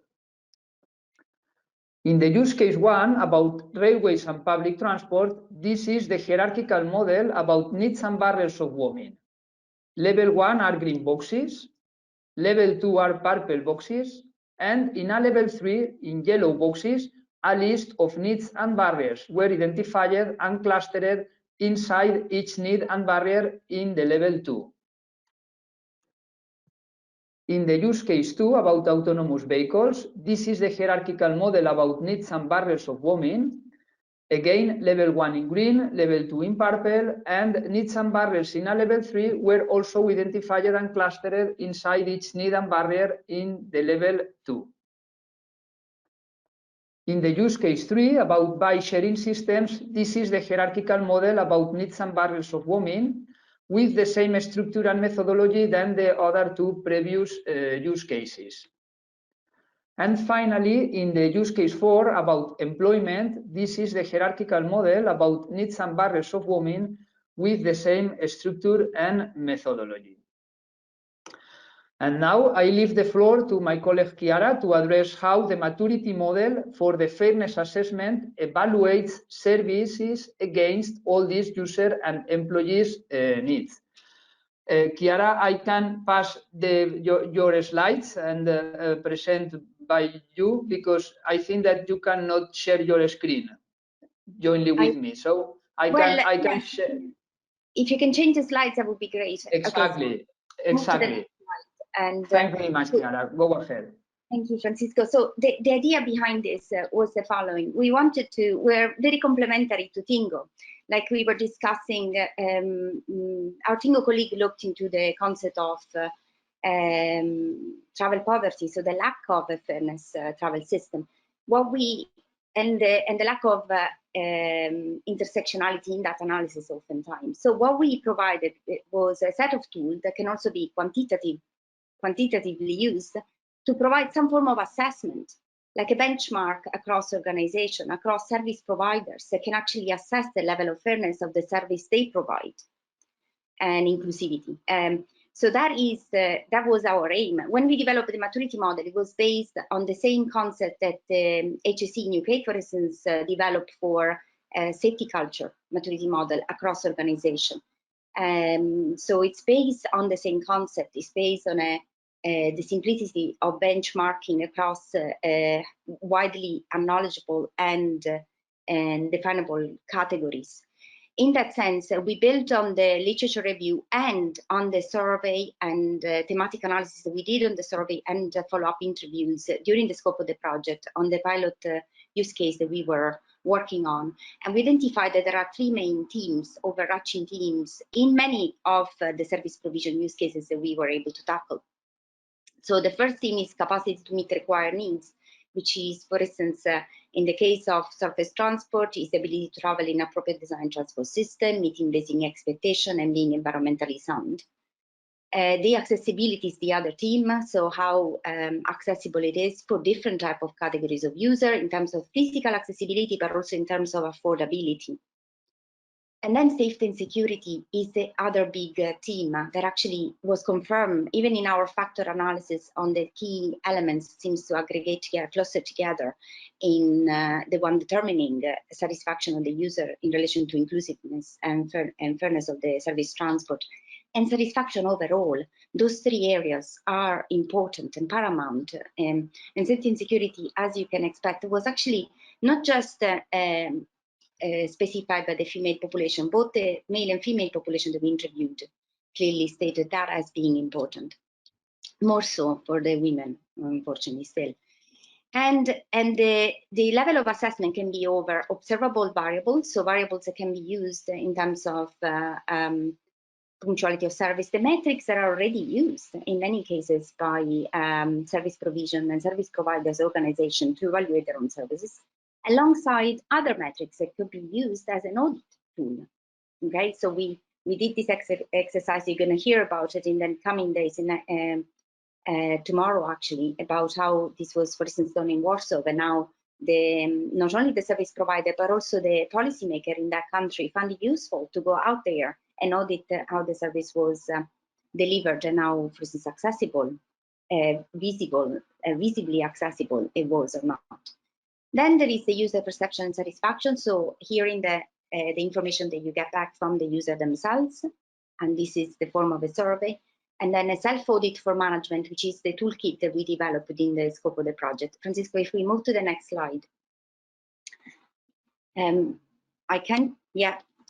In the use case 1 about railways and public transport, this is the hierarchical model about needs and barriers of women. Level 1 are green boxes, level 2 are purple boxes, and in a level 3, in yellow boxes, a list of needs and barriers were identified and clustered inside each need and barrier in the level 2. In the use case 2 about autonomous vehicles, this is the hierarchical model about needs and barriers of women. Again, level 1 in green, level 2 in purple, and needs and barriers in a level 3 were also identified and clustered inside each need and barrier in the level 2. In the use case 3 about bike-sharing systems, this is the hierarchical model about needs and barriers of women, with the same structure and methodology than the other 2 previous use cases. And finally, in the use case 4 about employment, this is the hierarchical model about needs and barriers of women with the same structure and methodology. And now I leave the floor to my colleague Chiara to address how the maturity model for the fairness assessment evaluates services against all these user and employees' needs. Chiara, I can pass your slides and present by you, because I think that you cannot share your screen jointly with me. So I can share. If you can change the slides, that would be great. Exactly, okay, so exactly. And thank you very much, Chiara. Go ahead. Thank you, Francisco. So the idea behind this was the following. We're very complementary to TInnGO. Like we were discussing, our TInnGO colleague looked into the concept of travel poverty, so the lack of a fairness travel system. And the lack of intersectionality in that analysis oftentimes. So what we provided was a set of tools that can also be quantitatively used to provide some form of assessment, like a benchmark across organizations, across service providers that can actually assess the level of fairness of the service they provide and inclusivity. So that was our aim. When we developed the maturity model, it was based on the same concept that the HSE in UK, for instance, developed for safety culture maturity model across organization. So it's based on the same concept. It's based on the simplicity of benchmarking across widely unknowledgeable and definable categories. In that sense, we built on the literature review and on the survey and thematic analysis that we did on the survey and follow-up interviews during the scope of the project on the pilot use case that we were working on. And we identified that there are 3 main themes, overarching themes, in many of the service provision use cases that we were able to tackle. So the first theme is capacity to meet required needs. which is, for instance, in the case of surface transport, is the ability to travel in appropriate design transport system, meeting basic expectation and being environmentally sound. The accessibility is the other team, so how accessible it is for different type of categories of user in terms of physical accessibility, but also in terms of affordability. And then safety and security is the other big team that actually was confirmed even in our factor analysis on the key elements, seems to aggregate together, closer together in the one determining satisfaction of the user in relation to inclusiveness and fairness of the service transport and satisfaction overall. Those three areas are important and paramount. And safety and security, as you can expect, was actually not just specified by the female population. Both the male and female population that we interviewed clearly stated that as being important. More so for the women, unfortunately, still. And the level of assessment can be over observable variables, so variables that can be used in terms of punctuality of service, the metrics that are already used in many cases by service provision and service providers organization to evaluate their own services, alongside other metrics that could be used as an audit tool. Okay, so we did this exercise. You're going to hear about it in the coming days, tomorrow actually, about how this was, for instance, done in Warsaw, and now not only the service provider but also the policymaker in that country found it useful to go out there and audit how the service was delivered and how, for instance, accessible, visibly accessible it was or not. Then there is the user perception and satisfaction. So here in the information that you get back from the user themselves, and this is the form of a survey. And then a self-audit for management, which is the toolkit that we developed within the scope of the project. Francisco, if we move to the next slide.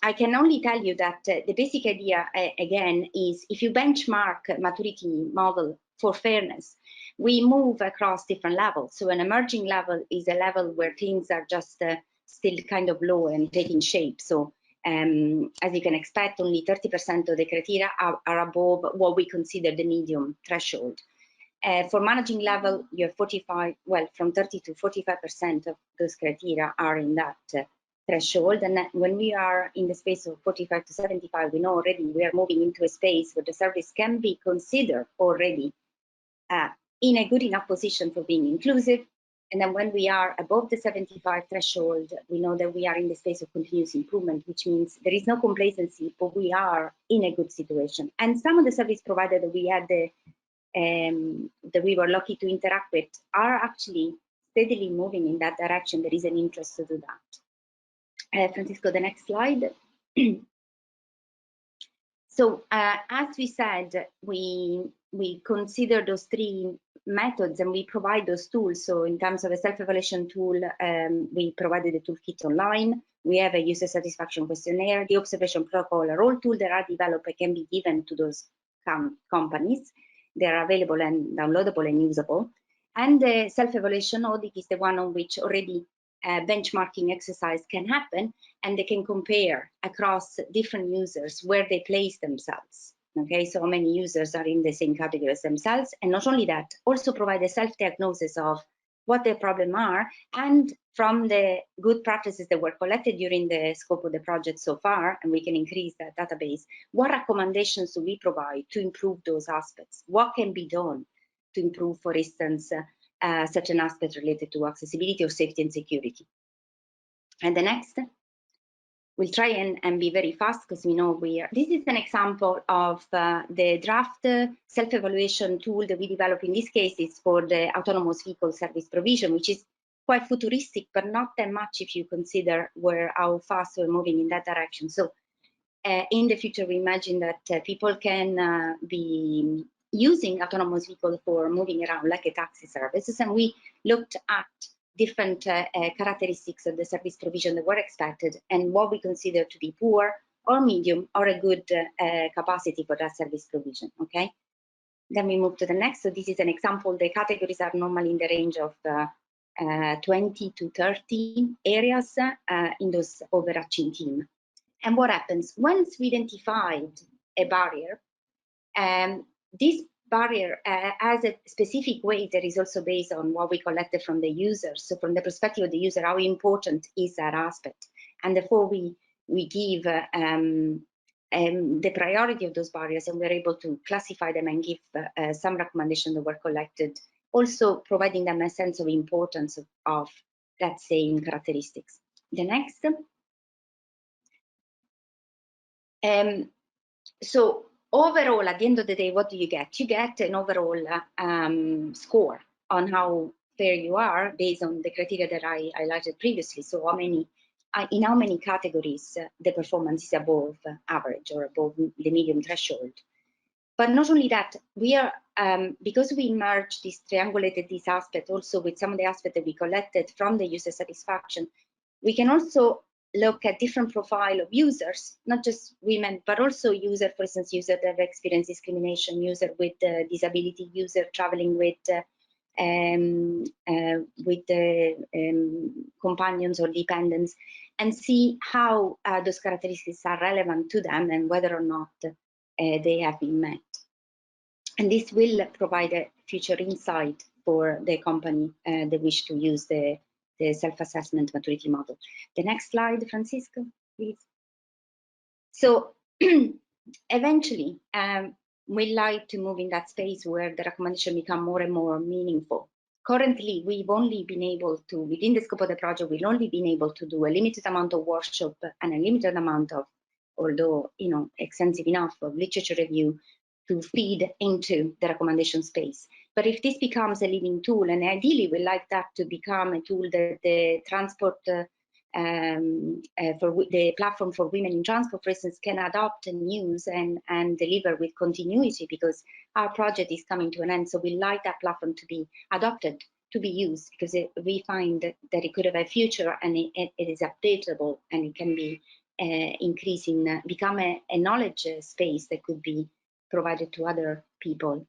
I can only tell you that the basic idea, again, is if you benchmark maturity model for fairness, we move across different levels. So an emerging level is a level where things are just still kind of low and taking shape. So as you can expect, only 30% of the criteria are above what we consider the medium threshold. For managing level, you have 45, well, from 30 to 45% of those criteria are in that threshold. And when we are in the space of 45 to 75, we know already we are moving into a space where the service can be considered already in a good enough position for being inclusive. And then when we are above the 75 threshold, we know that we are in the space of continuous improvement, which means there is no complacency, but we are in a good situation. And some of the service providers that we had that we were lucky to interact with are actually steadily moving in that direction. There is an interest to do that. Francisco, the next slide. So as we said, we consider those three methods and we provide those tools. So in terms of a self-evaluation tool, we provided a toolkit online. We have a user satisfaction questionnaire. The observation protocol are all tools that are developed and can be given to those companies. They are available and downloadable and usable. And the self-evaluation audit is the one on which already benchmarking exercise can happen, and they can compare across different users where they place themselves. Okay, so many users are in the same category as themselves, and not only that, also provide a self-diagnosis of what their problems are, and from the good practices that were collected during the scope of the project so far, and we can increase that database, what recommendations do we provide to improve those aspects? What can be done to improve, for instance, such an aspect related to accessibility or safety and security? And the next, we'll try and be very fast because we know this is an example of the draft self-evaluation tool that we developed. In this case, is for the autonomous vehicle service provision, which is quite futuristic, but not that much if you consider how fast we're moving in that direction. So in the future, we imagine that people can be using autonomous vehicle for moving around like a taxi services. And we looked at different characteristics of the service provision that were expected and what we consider to be poor or medium or a good capacity for that service provision. Okay, then we move to the next. So this is an example. The categories are normally in the range of 20 to 30 areas in those overarching team. And what happens once we identified a barrier? This barrier has a specific weight that is also based on what we collected from the users. So from the perspective of the user, how important is that aspect? And therefore we give the priority of those barriers, and we're able to classify them and give some recommendations that were collected, also providing them a sense of importance of that same characteristics. The next. So overall, at the end of the day, what do you get? You get an overall score on how fair you are based on the criteria that I highlighted previously. So how many, in how many categories the performance is above average or above the medium threshold. But not only that, we are, because we merged this, triangulated this aspect also with some of the aspects that we collected from the user satisfaction, we can also look at different profile of users, not just women, but also user, for instance, user that have experienced discrimination, user with disability, user traveling with companions or dependents, and see how those characteristics are relevant to them and whether or not they have been met. And this will provide a future insight for the company that wish to use the self-assessment maturity model. The next slide, Francisco, please. So eventually, we like to move in that space where the recommendation become more and more meaningful. Currently, we've only been able to, within the scope of the project, we've only been able to do a limited amount of workshop and a limited amount of, although extensive enough, of literature review to feed into the recommendation space. But if this becomes a living tool, and ideally we like that to become a tool that the transport, for the platform for women in transport, for instance, can adopt and use and deliver with continuity, because our project is coming to an end. So we like that platform to be adopted, to be used, because we find that it could have a future, and it is updatable, and it can be increasing, become a knowledge space that could be provided to other people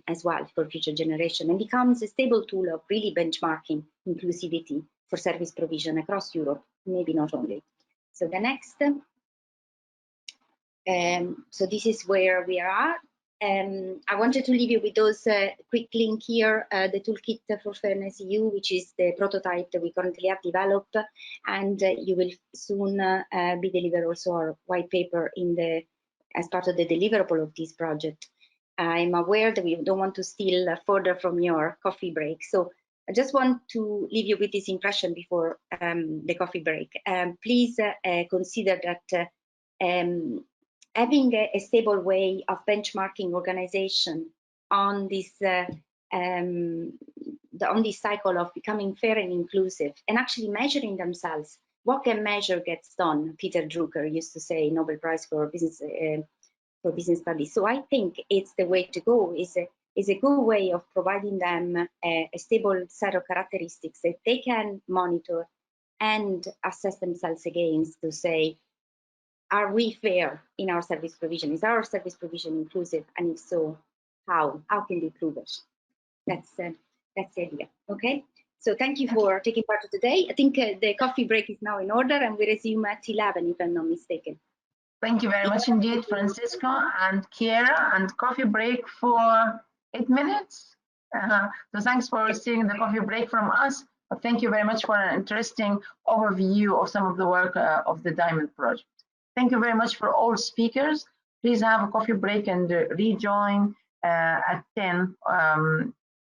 as well for future generation, and becomes a stable tool of really benchmarking inclusivity for service provision across Europe, maybe not only. So the next, so this is where we are. I wanted to leave you with those quick link here, the Toolkit for Fairness EU, which is the prototype that we currently have developed, and you will soon be delivered also our white paper in the as part of the deliverable of this project. I'm aware that we don't want to steal further from your coffee break, so I just want to leave you with this impression before the coffee break. Please consider that having a stable way of benchmarking organization on this cycle of becoming fair and inclusive, and actually measuring themselves. What can measure gets done? Peter Drucker used to say, Nobel Prize for Business Studies. So I think it's the way to go. Is a good way of providing them a stable set of characteristics that they can monitor and assess themselves against, to say, are we fair in our service provision? Is our service provision inclusive? And if so, how? How can we prove it? That's the idea. Okay. So thank you for taking part of today. I think the coffee break is now in order, and we resume at 11, if I'm not mistaken. Thank you very much indeed, Francisco and Chiara, and coffee break for 8 minutes. So thanks for receiving the coffee break from us. But thank you very much for an interesting overview of some of the work of the Diamond project. Thank you very much for all speakers. Please have a coffee break and rejoin at 10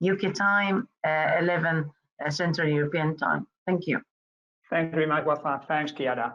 UK time, 11 Central European time. Thank you. Thank you very much, Wafa. Thanks, Chiara.